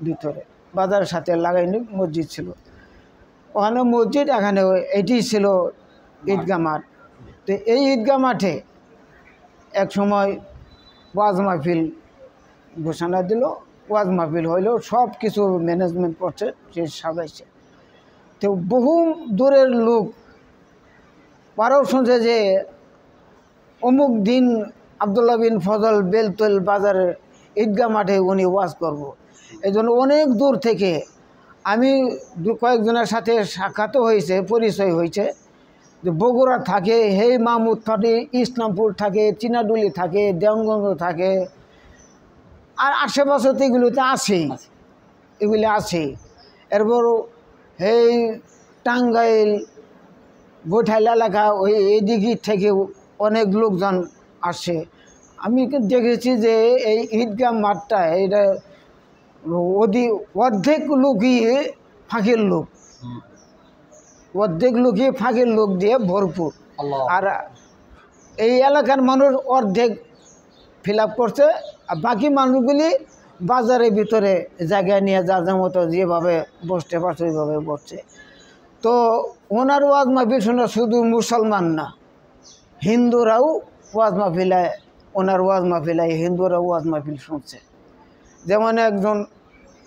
ভিতরে, বাজারের সাথে লাগাইনি মসজিদ ছিল ওখানে। মসজিদ এখানে এটি ছিল ঈদগাহ মাঠ। তো এই ঈদগাহ মাঠে এক সময় ওয়াজ মাহফিল ঘোষণা দিল। ওয়াজ মাহফিল হইলেও সব কিছু ম্যানেজমেন্ট করছে, সে সাজাইছে। তো বহু দূরের লোক পারাও শুনছে যে অমুক দিন আবদুল্লাহ বিন ফজল বেলতল বাজারে ঈদগাহ মাঠে উনি ওয়াজ করব। এই জন্য অনেক দূর থেকে আমি কয়েকজনের সাথে সাক্ষাৎ হয়েছে, পরিচয় হয়েছে, যে বগুড়া থাকে, হেই মাহমুদ থাকে, ইসলামপুর থাকে, চিনাডুলি থাকে, দেওয়ানগঞ্জ থাকে, আর আশেপাশে তো এগুলোতে আছেই, এগুলি আছেই। এরপর এই টাঙ্গাইল, বৈঠাইল এলাকা, ওই এদিকে থেকে অনেক লোকজন আসে। আমি দেখেছি যে এই ঈদগাহ মাঠটা এটা অর্ধেক লোকই ফাঁকের লোক, অর্ধেক লোকই ফাঁকের লোক দিয়ে ভরপুর। আর এই এলাকার মানুষ অর্ধেক ফিল আপ করছে, আর বাকি মানুষগুলি বাজারের ভিতরে জায়গায় নিয়ে যার মতো যেভাবে বসতে পারছে ওইভাবে বসছে। তো ওনার ওয়াজ মাহফিল শুনে শুধু মুসলমান না, হিন্দুরাও ওয়াজ মাহফিলায়, ওনার ওয়াজ মাহফিলায় হিন্দুরাও ওয়াজ মাহফিল শুনছে। যেমন একজন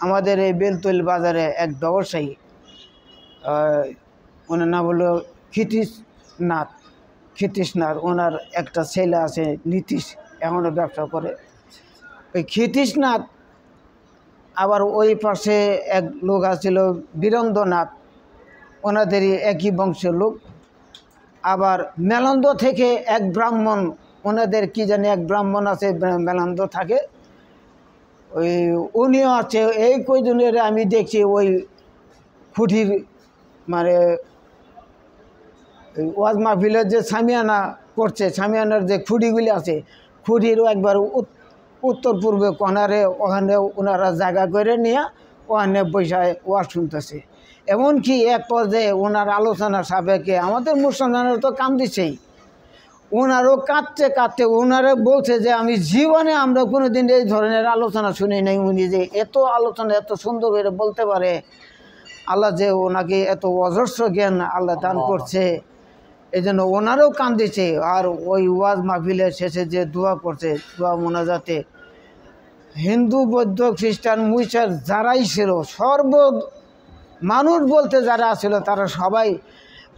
আমাদের এই বেলতল বাজারে এক ব্যবসায়ী, ওনার নাম হলো ক্ষিতীশনাথ। ওনার একটা ছেলে আছে নীতিশ, এখনও ব্যবসা করে। ওই ক্ষিতীশনাথ, আবার ওই পাশে এক লোক আছিল বীরেন্দ্রনাথ, ওনাদেরই একই বংশের লোক। আবার মেলন্দ থেকে এক ব্রাহ্মণ, ওনাদের কি জানি এক ব্রাহ্মণ আছে মেলন্দ থাকে, ওই উনিও আছে। এই কয়জনের আমি দেখছি ওই খুঁটির মানে ওয়াজ মাহফিলের যে সামিয়ানা করছে, সামিয়ানার যে খুঁটিগুলি আছে, খুঁটিরও একবার উত্তর পূর্বে কর্নারে ওখানে ওনারা জায়গা করে নিয়ে ওখানে বৈশায় ওয়াজ শুনতেছে। এমনকি এক পর্যায়ে ওনার আলোচনা সাবেকে আমাদের মুসলমানের তো কান্দিছেই, ওনারও কাঁদতে কাঁদতে ওনারা বলছে যে আমি জীবনে আমরা কোনো দিন এই ধরনের আলোচনা শুনি নাই। উনি যে এত আলোচনা এত সুন্দর করে বলতে পারে, আল্লাহ যে ওনাকে এত অজস্র জ্ঞান আল্লাহ দান করছে, এই জন্য ওনারও কান্দিছে। আর ওই ওয়াজ মাহফিলের শেষে যে দোয়া করছে, দোয়া মোনাজাতে হিন্দু, বৌদ্ধ, খ্রিস্টান, মুসলিম যারাই ছিল, মানুষ বলতে যারা ছিল তারা সবাই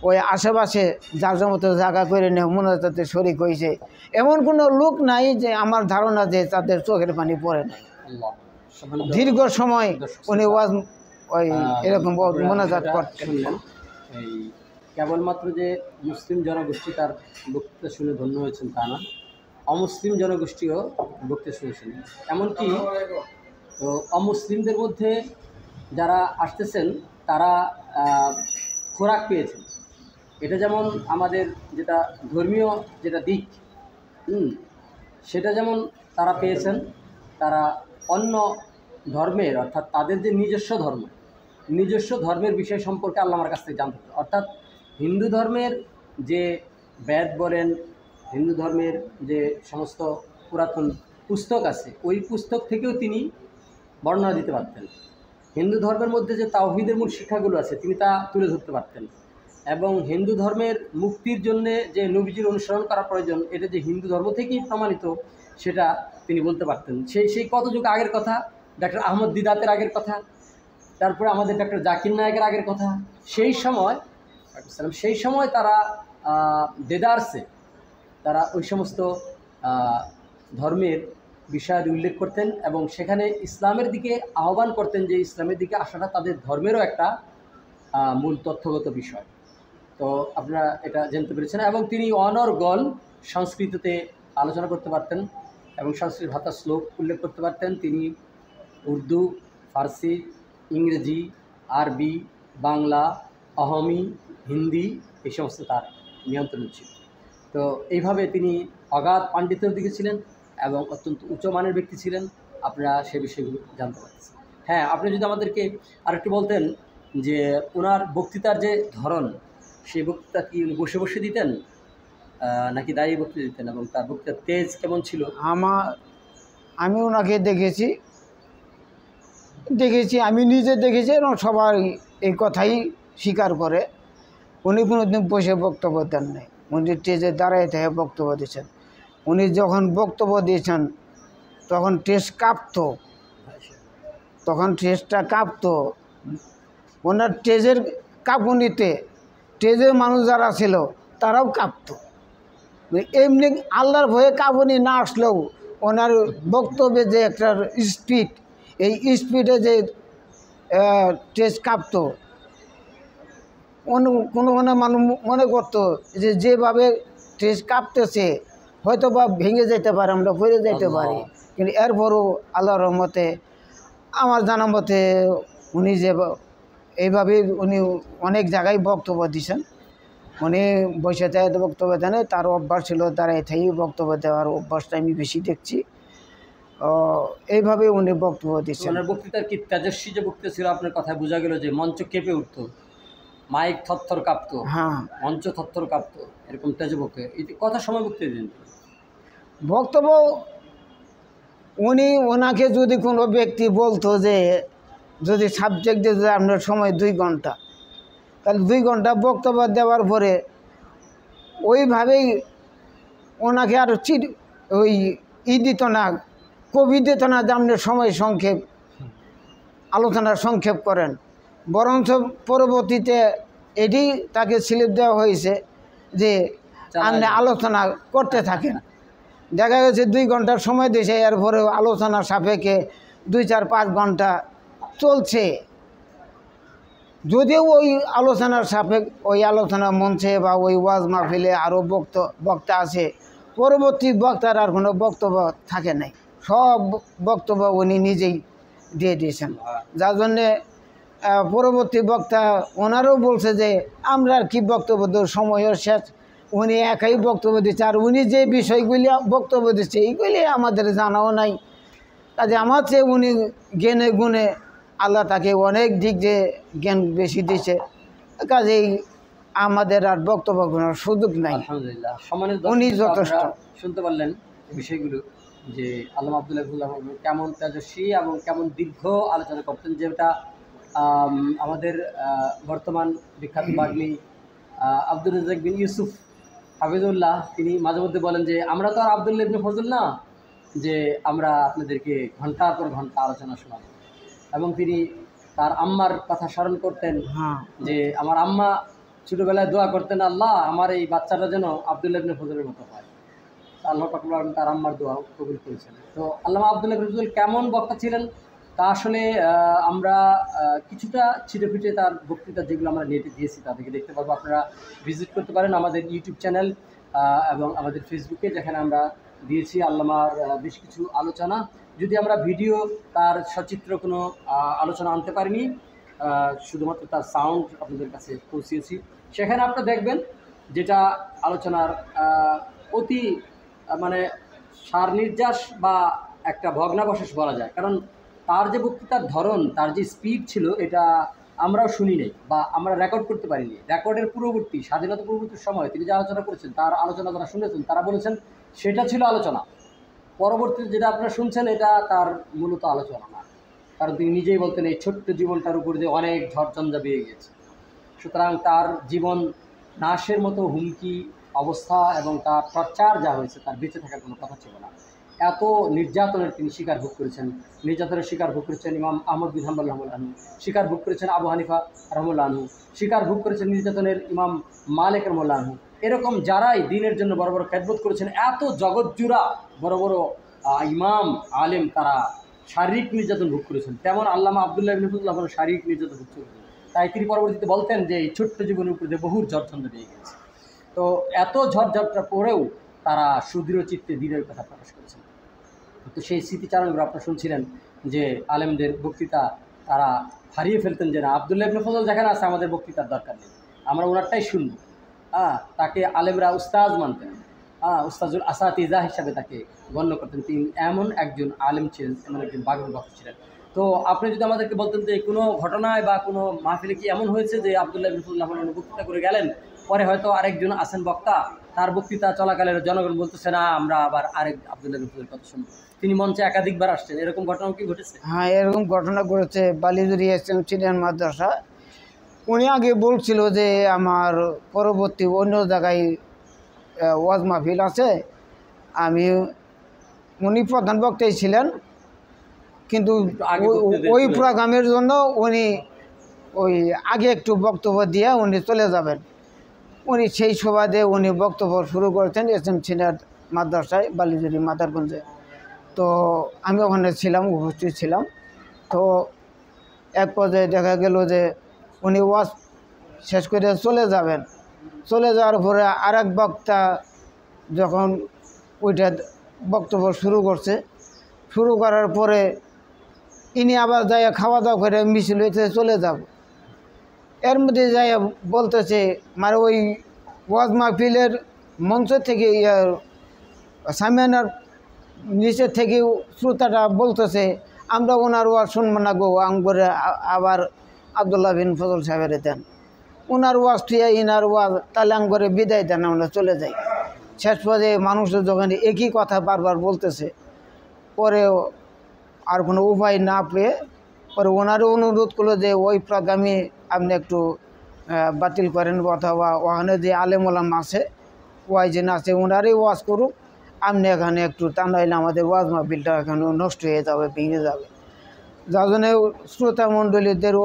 ওই আশেপাশে যার মতো জায়গা করে নিয়ে মোনাজাতে শরিক হয়েছে। এমন কোনো লোক নাই যে আমার ধারণা যে তাদের চোখের পানি পড়ে নাই। দীর্ঘ সময় উনি ওয়াজ ওই এরকম মোনাজাত করতেন। এই কেবলমাত্র যে মুসলিম জনগোষ্ঠী তার বক্তৃতা শুনে ধন্য হয়েছেন তা না, অমুসলিম জনগোষ্ঠীও বক্তৃতা শুনেছেন। এমনকি তো অমুসলিমদের মধ্যে যারা আসতেছেন তারা খোরাক পেয়েছেন। এটা যেমন আমাদের যেটা ধর্মীয় যেটা দিক, সেটা যেমন তারা পেয়েছেন, তারা অন্য ধর্মের অর্থাৎ তাদের যে নিজস্ব ধর্মের বিষয় সম্পর্কে আল্লাহ আমার কাছ থেকে জানতে হবে। অর্থাৎ হিন্দু ধর্মের যে বেদ বলেন, হিন্দু ধর্মের যে সমস্ত পুরাতন পুস্তক আছে, ওই পুস্তক থেকেও তিনি বর্ণনা দিতে পারতেন। হিন্দু ধর্মের মধ্যে যে তাওহীদের মূল শিক্ষাগুলো আছে তিনি তা তুলে ধরতে পারতেন। এবং হিন্দু ধর্মের মুক্তির জন্যে যে নবীজির অনুসরণ করা প্রয়োজন, এটা যে হিন্দু ধর্ম থেকেই প্রমাণিত সেটা তিনি বলতে পারতেন। সেই কত যুগ আগের কথা, ডক্টর আহমদ দিদাতের আগের কথা, তারপরে আমাদের ডক্টর জাকির নায়েকের আগের কথা। সেই সময় তারা দেদারসে তারা ওই সমস্ত ধর্মের বিষয়াদি উল্লেখ করতেন এবং সেখানে ইসলামের দিকে আহ্বান করতেন যে ইসলামের দিকে আসাটা তাদের ধর্মেরও একটা মূল তথ্যগত বিষয়। তো আপনারা এটা জানতে পেরেছেন। এবং তিনি অনর্গল সংস্কৃততে আলোচনা করতে পারতেন এবং সংস্কৃত ভাষার শ্লোক উল্লেখ করতে পারতেন। তিনি উর্দু, ফার্সি, ইংরেজি, আরবি, বাংলা, অহমি, হিন্দি এই সমস্ত তার নিয়ন্ত্রণ ছিল। তো এইভাবে তিনি অগাধ পাণ্ডিত্যের দিকে ছিলেন এবং অত্যন্ত উচ্চমানের ব্যক্তি ছিলেন। আপনারা সে বিষয়গুলো জানতে পারতেছেন। হ্যাঁ, আপনি যদি আমাদেরকে আরেকটু বলতেন যে ওনার বক্তৃতার যে ধরন, সেই বক্তৃতা কি উনি বসে বসে দিতেন নাকি দাঁড়িয়ে বক্তৃতা দিতেন, এবং তার বক্তৃতার তেজ কেমন ছিল? আমি ওনাকে দেখেছি, আমি নিজে দেখেছি এবং সবাই এই কথাই স্বীকার করে। উনি কোনোদিন বসে বক্তব্য দেন নাই, উনি স্টেজে দাঁড়ায় থেকে বক্তব্য দিয়েছেন। উনি যখন বক্তব্য দিয়েছেন তখন স্টেজটা কাঁপতো। ওনার স্টেজের কাঁপুনিতে স্টেজের মানুষ যারা ছিল তারাও কাঁপতো। এমনি আল্লাহর ভয়ে কাঁপুনি না আসলেও ওনার বক্তব্যে যে একটা স্পিড, এই স্পিডে যে স্টেজ কাঁপতো, কোনো মানুষ মনে করতো যে যেভাবে স্টেজ কাঁপতেছে হয়তো বা ভেঙে যেতে পারে, আমরা পড়ে যেতে পারি। কিন্তু এরপরও আল্লাহর রহমতে আমার জানা মতে উনি যে এইভাবে উনি অনেক জায়গায় বক্তব্য দিয়েছেন। উনি বসে থেকে বক্তব্য দেন, তার অভ্যাস ছিল দাঁড়ায় থেকেই বক্তব্য দেওয়ার অভ্যাসটা আমি বেশি দেখছি। এইভাবে উনি বক্তব্য দিচ্ছেন। ওনার বক্তৃতার কি তেজস্বী যে বক্তৃতা ছিল, আপনার কথায় বোঝা গেল যে মঞ্চ কেঁপে উঠতো, মাইক থরথর কাঁপতো, হ্যাঁ, মঞ্চ থরথর কাঁপতো, এরকম তেজবক্তে কথা সময় বক্তৃতা দিন। বক্তব্য ওনাকে যদি কোনো ব্যক্তি বলতো যে যদি সাবজেক্ট দিয়ে যদি আপনার সময় 2 ঘন্টা, তাহলে 2 ঘন্টা বক্তব্য দেওয়ার পরে ওইভাবেই ওনাকে আর ওই দিত না, কবি দিত না যে আপনার সময় সংক্ষেপ, আলোচনা সংক্ষেপ করেন। বরঞ্চ পরবর্তীতে এটি তাকে স্লিপ দেওয়া হয়েছে যে আপনি আলোচনা করতে থাকেন। দেখা গেছে 2 ঘন্টার সময় দিয়েছে, এরপরেও আলোচনার সাপেক্ষে 2, 4, 5 ঘন্টা চলছে। যদিও ওই আলোচনার ওই আলোচনা মঞ্চে বা ওই ওয়াজ মাহফিলে আরও বক্তা আছে, পরবর্তী বক্তার আর কোনো বক্তব্য থাকে নাই, সব বক্তব্য উনি নিজেই দিয়ে দিয়েছেন। যার জন্যে পরবর্তী বক্তা ওনারও বলছে যে আমরা আর কি বক্তব্য দেব, সময়ের শেষ। উনি একাই বক্তব্য দিচ্ছে, আর উনি যে বিষয়গুলি বক্তব্য দিচ্ছে এইগুলি আমাদের জানাও নাই। কাজে আমার চেয়ে উনি জ্ঞানে গুণে আল্লাহ তাকে অনেক দিক দিয়ে জ্ঞান বেশি দিয়েছে, কাজেই আমাদের আর বক্তব্য করার সুযোগ নাই। আলহামদুলিল্লাহ, সম্মানিত উনি যথেষ্ট। শুনতে পারলেন বিষয়গুলো যে আল্লামা আব্দুল্লাহ কেমন তেজস্বী এবং কেমন দীর্ঘ আলোচনা করতেন, যেটা আমাদের বর্তমান বিখ্যাত বাগ্মী আব্দুর রাজ্জাক বিন ইউসুফ হাফিজুল্লাহ তিনি মাঝে মধ্যে বলেন যে আমরা তো আর আব্দুল্লাহ ইবনে ফজল না যে আমরা আপনাদেরকে ঘন্টার পর ঘন্টা আলোচনা শোনাব। এবং তিনি তার আম্মার কথা স্মরণ করতেন যে আমার আম্মা ছোটোবেলায় দোয়া করতেন, আল্লাহ আমার এই বাচ্চাটা যেন আব্দুল্লাহ ইবনে ফজলের মতো হয়। আল্লাহ পাক তার আম্মার দোয়া কবুল করেছেন। তো আল্লামা আব্দুল্লাহ ইবনে ফজল কেমন বক্তা ছিলেন তা আসলে আমরা কিছুটা ছিটেফিটে তার বক্তৃতা যেগুলো আমরা নেটে দিয়েছি তাদেরকে দেখতে পারবো। আপনারা ভিজিট করতে পারেন আমাদের ইউটিউব চ্যানেল এবং আমাদের ফেসবুকে, যেখানে আমরা দিয়েছি আল্লামার বেশ কিছু আলোচনা। যদি আমরা ভিডিও তার সচিত্র কোনো আলোচনা আনতে পারিনি, শুধুমাত্র তার সাউন্ড আপনাদের কাছে পৌঁছিয়েছি, সেখানে আপনারা দেখবেন যেটা আলোচনার অতি মানে সার নির্যাস বা একটা ভগ্নাবশেষ বলা যায়। কারণ তার যে বক্তৃতার ধরন, তার যে স্পিড ছিল, এটা আমরাও শুনি নাই বা আমরা রেকর্ড করতে পারিনি। রেকর্ডের পূর্ববর্তী, স্বাধীনতা পূর্ববর্তী সময় তিনি যে আলোচনা করেছেন, তার আলোচনা যারা শুনেছেন তারা বলেছেন সেটা ছিল আলোচনা। পরবর্তীতে যেটা আপনারা শুনছেন এটা তার মূলত আলোচনা না, কারণ তিনি নিজেই বলতেন এই ছোট্ট জীবনটার উপর দিয়ে অনেক ঝড়ঝঞ্ঝা বেয়ে গিয়েছে। সুতরাং তার জীবন নাশের মতো হুমকি অবস্থা এবং তার টর্চার যা হয়েছে, তার বেঁচে থাকার কোনো কথা ছিল না। এত নির্যাতনের তিনি শিকার ভোগ করেছেন। নির্যাতনের শিকার ভোগ করেছেন ইমাম আহমদ বিন হাম্বল রহমতুল্লাহ আনহু, শিকার ভোগ করেছেন আবু হানিফা রহমতুল্লাহ আনহু, শিকার ভোগ করেছেন নির্যাতনের ইমাম মালিক রহমতুল্লাহ আনহু। এরকম যারাই দিনের জন্য বড় বড় খেদমত করেছেন, এত জগৎজুড়া বড় বড় ইমাম আলেম তারা শারীরিক নির্যাতন ভোগ করেছেন, তেমন আল্লামা আব্দুল্লাহ ইবনে ফজল শারীরিক নির্যাতন ভোগ করেছেন। তাই তিনি পরবর্তীতে বলতেন যে এই ছোট্ট জীবনের উপর দিয়ে বহু ঝড়ঝঞ্ঝা পেয়ে গেছে। তো এত ঝড়ঝাপটা পরেও তারা সুদৃঢ় চিত্তে দিনের কথা প্রকাশ করেছেন। তো সেই স্মৃতিচারণগুলো আপনারা শুনছিলেন যে আলেমদের বক্তৃতা তারা হারিয়ে ফেলতেন, যে না আব্দুল্লাহ ইবনে ফজল যেখানে আছে আমাদের বক্তৃতার দরকার নেই, আমরা ওনারটাই শুনব। তাকে আলেমরা উস্তাজ মানতেন, উস্তাজুল আসাতিজা হিসাবে তাকে গণ্য করতেন। তিনি এমন একজন আলেম ছিলেন, এমন একজন বাগ্মী বক্তা ছিলেন। তো আপনি যদি আমাদেরকে বলতেন যে কোনো ঘটনায় বা কোনো মাহফিলে কি এমন হয়েছে যে আব্দুল্লাহ ইবনে ফজল বক্তৃতা করে গেলেন, পরে হয়তো আরেকজন আছেন বক্তা, তার বক্তৃতা চলাকালে জনগণ বলতেছে না আমরা আবার আরেক আব্দুল্লাহ ইবনে ফজলের কথা শুনবো, তিনি মঞ্চে একাধিকবার আসছেন, এরকম ঘটনা কি ঘটেছে? হ্যাঁ, এরকম ঘটনা ঘটেছে। বালিজুরি এসএম চিনিয়ান মাদ্রাসা, উনি আগে বলছিল যে আমার পরবর্তী অন্য জায়গায় ওয়াজ মাহফিল আছে, উনি প্রধান বক্তাই ছিলেন, কিন্তু ওই প্রোগ্রামের জন্য উনি ওই আগে একটু বক্তব্য দিয়ে উনি চলে যাবেন। উনি সেই সুবাদে উনি বক্তব্য শুরু করেছেন এসএম চিনিয়ান মাদ্রাসায় বালিজুরি মাদারগঞ্জে। তো আমি ওখানে ছিলাম, উপস্থিত ছিলাম। তো এক পর্যায়ে দেখা গেল যে উনি ওয়াজ শেষ করে চলে যাবেন। চলে যাওয়ার পরে আরেক বক্তা যখন ওইটা বক্তব্য শুরু করছে, শুরু করার পরে ইনি আবার যাই খাওয়া দাওয়া করে মিছিল হইতে চলে যাব। এর মধ্যে যাই বলতেছে মানে ওই ওয়াজ মাহফিলের মঞ্চ থেকে সামিয়ানার নিচের থেকে শ্রোতাটা বলতেছে আমরা ওনার ওয়াজ শুনবো না গো, করে আবার আব্দুল্লাহ বিন ফজল সাহেবের দেন ওনার ওয়াজ তুইয়া ইনার ওয়াজ, তাহলে করে বিদায় দেন, আমরা চলে যাই। শেষ পর্যায়ে মানুষের যখন একই কথা বারবার বলতেছে, পরে আর কোনো উপায় না পেয়ে পরে ওনারও অনুরোধ করলো যে ওই প্রোগ্রামে আপনি একটু বাতিল করেন, অথবা ওখানে যে আলেম ওলাম আছে ওয়াইজেন আছে ওনারই ওয়াজ করুক, আপনি এখানে একটু, তা নইলে আমাদের ওয়াজ মাহফিলটা এখানে নষ্ট হয়ে যাবে, ভেঙে যাবে। যার জন্য শ্রোতা মণ্ডলীদের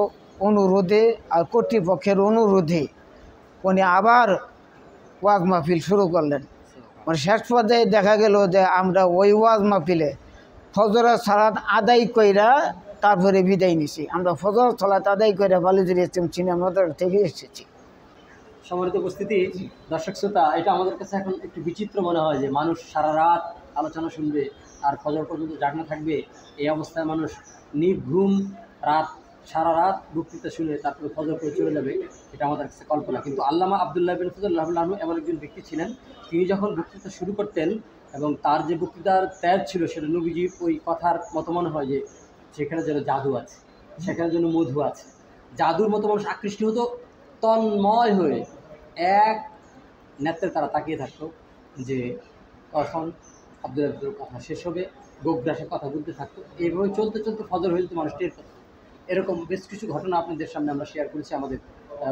অনুরোধে আর কর্তৃপক্ষের অনুরোধে উনি আবার ওয়াজ মাহফিল শুরু করলেন। মানে শেষ পর্যায়ে দেখা গেল যে আমরা ওই ওয়াজ মাহফিলে ফজরের সালাত আদায় কইরা তারপরে বিদায় নিছি। আমরা ফজরের সালাত আদায় কইরা বালিজুরি এসএম চিনিয়ান মাদ্রাসা থেকে এসেছি। সম্মানিত উপস্থিতি, দর্শক শ্রোতা, এটা আমাদের কাছে এখন একটু বিচিত্র মনে হয় যে মানুষ সারা রাত আলোচনা শুনবে আর ফজর পর্যন্ত জাগনা থাকবে। এই অবস্থায় মানুষ নির্ঘুম রাত সারা রাত বক্তৃতা শুনে তারপরে ফজর করে চলে যাবে, এটা আমাদের কাছে কল্পনা। কিন্তু আল্লামা আব্দুল্লাহ বিন ফজল এমন একজন ব্যক্তি ছিলেন, তিনি যখন বক্তৃতা শুরু করতেন এবং তার যে বক্তৃতার ত্যাগ ছিল সেটা নবীজির ওই কথার মতো মনে হয় যে সেখানে যেন জাদু আছে, সেখানে যেন মধু আছে, জাদুর মতো মানুষ আকৃষ্ট হতো, তন্ময় হয়ে এক নেত্রের তারা তাকিয়ে থাকতো যে কখন আব্দুল্লাহ কথা শেষ হবে, গোগ্রাসের কথা বলতে থাকতো। এইভাবে চলতে চলতে ফজর হয়ে যেত, মানুষ টের পেত। এরকম বেশ কিছু ঘটনা আপনাদের সামনে আমরা শেয়ার করেছি আমাদের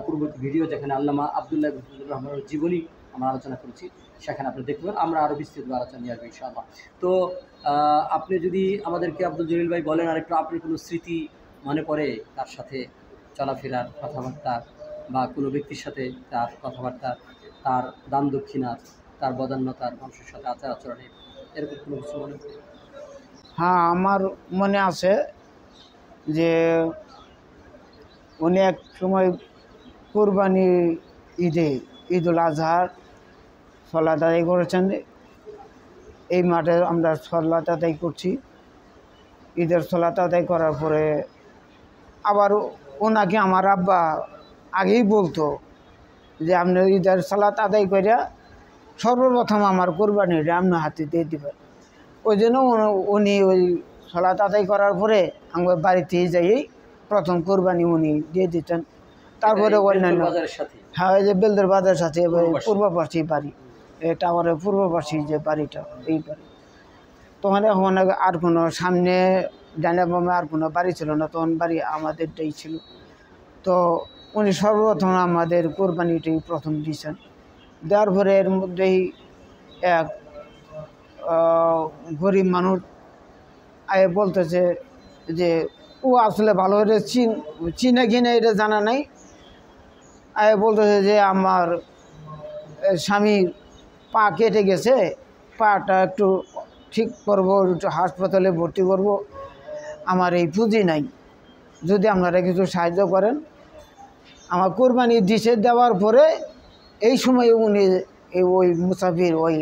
পূর্ববর্তী ভিডিও, যেখানে আল্লামা আব্দুল্লাহ বিন ফজলুর রহমানের জীবনী আমরা আলোচনা করেছি, সেখানে আপনি দেখবেন। আমরা আরও বিস্তৃত আলোচনা নিয়ে আসবো ইনশাআল্লাহ। তো আপনি যদি আমাদেরকে আব্দুল জলিল ভাই বলেন আরেকটু, আপনি কোনো স্মৃতি মনে পড়ে তার সাথে চলাফেরার, কথাবার্তা, বা কোনো ব্যক্তির সাথে তার কথাবার্তা, তার দান দক্ষিণা, তার বদান্যতার, মানুষের সাথে আচার আচরণে, এরকম কোনো কিছু মনে পড়ে? হ্যাঁ, আমার মনে আছে যে উনি এক সময় কুরবানি ঈদুল আজহার সলাত আদায় করেছেন। এই মাঠে আমরা সলাত আদায় করছি। ঈদের সলাত আদায় করার পরে আবার ওনাকে আমার আব্বা আগেই বলতো যে আপনি ঈদের সালাত আদায় করে সর্বপ্রথম আমার কোরবানিটা আপনি হাতে দিয়ে দেবেন। ওই জন্য উনি ওই সালাত আদায় করার পরে আমার বাড়িতেই যাই প্রথম কোরবানি উনি দিয়ে দিতেন। তারপরে অন্যান্য, হ্যাঁ, ওই যে বেলদের বাজার সাথে পূর্বপাশী বাড়ি, টাওয়ারের পূর্বপাশী যে বাড়িটা, এই বাড়ি। তখন এখন আর কোনো সামনে ডানে বামে আর কোনো বাড়ি ছিল না, তখন বাড়ি আমাদেরটাই ছিল। তো উনি সর্বপ্রথম আমাদের কোরবানিটাই প্রথম দিয়েছেন। দেওয়ার পরে এর মধ্যেই এক গরিব মানুষ আয়ে বলতেছে যে ও আসলে ভালো করে চিনে কিনে এটা জানা নাই, আয়ে বলতেছে যে আমার স্বামীর পা কেটে গেছে, পাটা একটু ঠিক করবো, একটু হাসপাতালে ভর্তি করব, আমার এই পুঁজি নাই, যদি আপনারা কিছু সাহায্য করেন। আমার কোরবানি দিছে, দেওয়ার পরে এই সময় উনি ওই মুসাফির ওই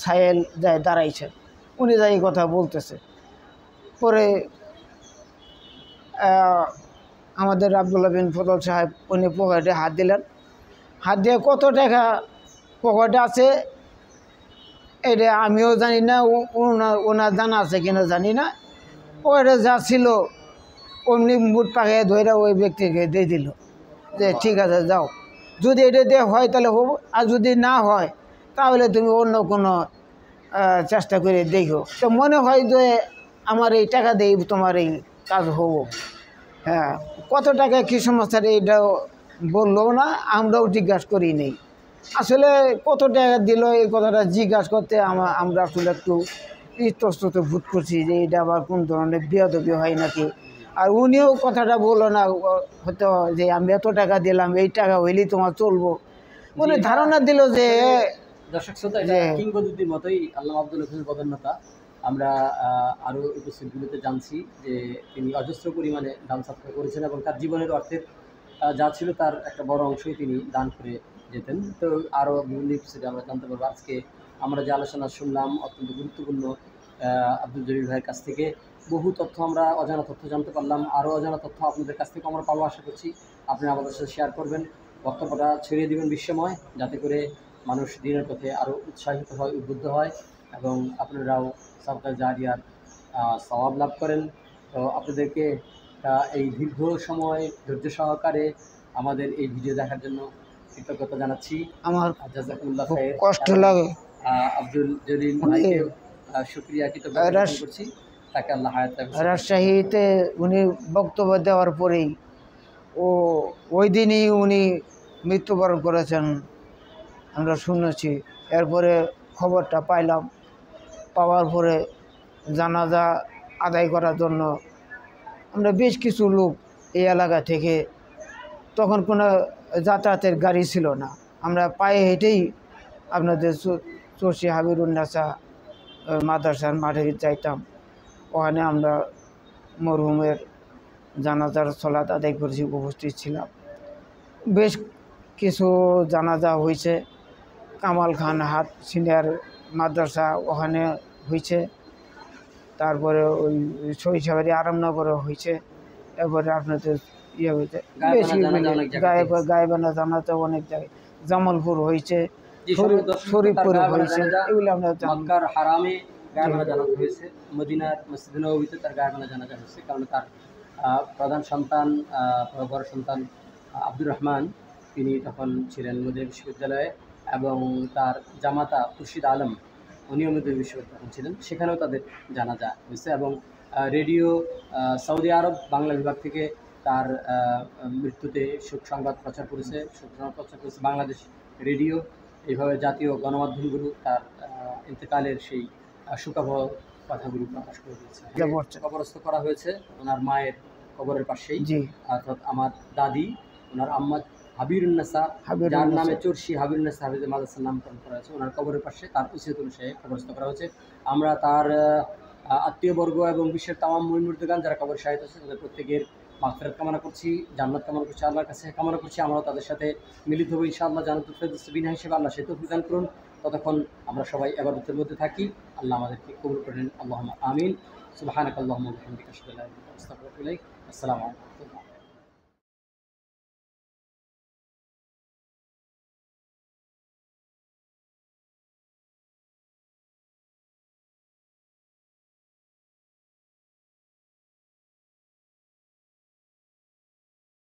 সাহেল যায় দাঁড়াইছে, উনি যাই এই কথা বলতেছে। পরে আমাদের আবদুল্লাহ বিন ফজল সাহেব উনি পকেটে হাত দিলেন, হাত দিয়ে কত টাকা পকেটে আছে এটা আমিও জানি না, ওনার জানা আছে কিনা জানি না। পকেটে যা ছিল অমনি মুঠ পাখিয়ে ধরে ওই ব্যক্তিকে দিয়ে দিল যে ঠিক আছে যাও, যদি এটা দিয়ে হয় তাহলে হবো, আর যদি না হয় তাহলে তুমি অন্য কোনো চেষ্টা করে দেখো। তো মনে হয় যে আমার এই টাকা দিয়ে তোমার এই কাজ হবো। হ্যাঁ, কত টাকা কী সমস্যা এইটাও বললো না, আমরাও জিজ্ঞাসা করি নেই। আসলে কত টাকা দিল এই কথাটা জিজ্ঞাসা করতে আমরা আসলে একটু ইতস্তত ভূত করছি যে এটা আবার কোন ধরনের বেয়াদবি হয় নাকি। আর উনিও কথাটা বললো না হয়তো যে আমি এত টাকা দিলাম, এই টাকা হইলেই তোমার চলবো, উনি ধারণা দিল যে দর্শক শ্রোতা কিংবদন্তির মতোই আল্লামা আব্দুল হাফিজের বদান্যতা আমরা আরও উপস্থিতগুলিতে জানছি যে তিনি অজস্র পরিমাণে দান সৎকার করেছেন এবং তার জীবনের অর্থের যা ছিল তার একটা বড় অংশই তিনি দান করে যেতেন। তো আরও বিভিন্ন এপিসোডে আমরা জানতে পারবো। আজকে আমরা যে আলোচনা শুনলাম অত্যন্ত গুরুত্বপূর্ণ আব্দুল জলিল ভাইয়ের কাছ থেকে বহু তথ্য, আমরা অজানা তথ্য জানতে পারলাম, আরও অজানা তথ্য আপনাদের কাছ থেকে আমরা পাবো আশা করছি। আপনারা আমাদের সাথে শেয়ার করবেন, বক্তব্যটা ছড়িয়ে দেবেন বিশ্বময়, যাতে করে মানুষ দিনের পথে আরও উৎসাহিত হয়, উদ্বুদ্ধ হয় এবং আপনারাও সদকা জারিয়ার সওয়াব লাভ করেন। তো আপনাদেরকে এই দীর্ঘ সময় ধৈর্য সহকারে আমাদের এই ভিডিও দেখার জন্য কৃতজ্ঞতা জানাচ্ছি। আমার জাযাকুমুল্লাহ খুব খাইর। কষ্ট লাগে। আব্দুল জলিল ভাইকে শুকরিয়া কৃতজ্ঞতা করছি, তাকে আল্লাহ হায়াত রাখুন। রাজশাহীতে উনি বক্তব্য দেওয়ার পরেই ওই দিনই উনি মৃত্যুবরণ করেছেন আমরা শুনেছি। এরপরে খবরটা পাইলাম, পাওয়ার পরে জানাজা আদায় করার জন্য আমরা বেশ কিছু লোক এই এলাকা থেকে, তখন কোনো যাতায়াতের গাড়ি ছিল না, আমরা পায়ে হেঁটেই আপনাদের চরসি হাবিরুন্নাসা মাদ্রাসার মাঠে যাইতাম। ওখানে আমরা মরহুমের জানাজার সলাত আদায় করেছি, উপস্থিত ছিলাম। বেশ কিছু জানাজা হয়েছে, কামাল খান হাট সিনিয়র মাদ্রাসা ওখানে হয়েছে, তারপরে ওই শৈশবাড়ি আরামনগরে হয়েছে, এরপরে আপনাদের ইয়ে হয়েছে বেশি গায়েবানা জানাতে অনেক জায়গায়, জামালপুর হয়েছে, শরীফপুর হয়েছে, এগুলো আমরা হারামে গায়েবানা জানাজা হয়েছে, মদিনার মসজিদে নববীতে তার গায়েবানা জানাজা হয়েছে। কারণ তার প্রধান সন্তান, বড় সন্তান আব্দুর রহমান, তিনি তখন ছিলেন মদিনা বিশ্ববিদ্যালয়ে এবং তার জামাতা খুরশিদ আলম উনিও মদিনা বিশ্ববিদ্যালয় ছিলেন, সেখানেও তাদের জানাজা হয়েছে। এবং রেডিও সৌদি আরব বাংলা বিভাগ থেকে তার মৃত্যুতে শোক সংবাদ প্রচার করেছে, শোক সংবাদ প্রচার করেছে বাংলাদেশ রেডিও। এইভাবে জাতীয় গণমাধ্যমগুলো তার ইন্তেকালের সেই শোকাবহ কথাগুলো প্রকাশ করে দিয়েছে। কবরস্থ করা হয়েছে ওনার মায়ের কবরের পাশেই, অর্থাৎ আমার দাদি, ওনার আম্মা হাবিরুন্নাসা, যার নামে চরসি হাবিরুন্নাসা হাফিজে মাদ্রাসার নামকরণ করা হয়েছে, ওনার কবরের পাশে তার উসিয়ত অনুসারে কবরস্থ করা হয়েছে। আমরা তার আত্মীয়বর্গ এবং বিশ্বের তামাম মুমিনুদ্দিগান যারা কবর শাহিদ হয়েছে তাদের প্রত্যেকের মাগফিরাত কামনা করছি, জান্নাত কামনা করছি, আল্লাহর কাছে কামনা করছি আমরাও তাদের সাথে মিলিত হব ইনশাআল্লাহ জান্নাতুল ফেরদৌস বিনা হিসেবে। আল্লাহ সেই তৌফিক দান করুন। ততক্ষণ আমরা সবাই ইবাদতের মধ্যে থাকি, আল্লাহ আমাদেরকে কবুল করেন। আল্লাহুম্মা আমিন। সুবহানাকাল্লাহুম্মা ওয়া বিহামদিকা আশহাদু আল্লা ইলাহা ইল্লা আনতা আস্তাগফিরুকা ওয়া আতুবু ইলাইক। আসসালামু আলাইকুম।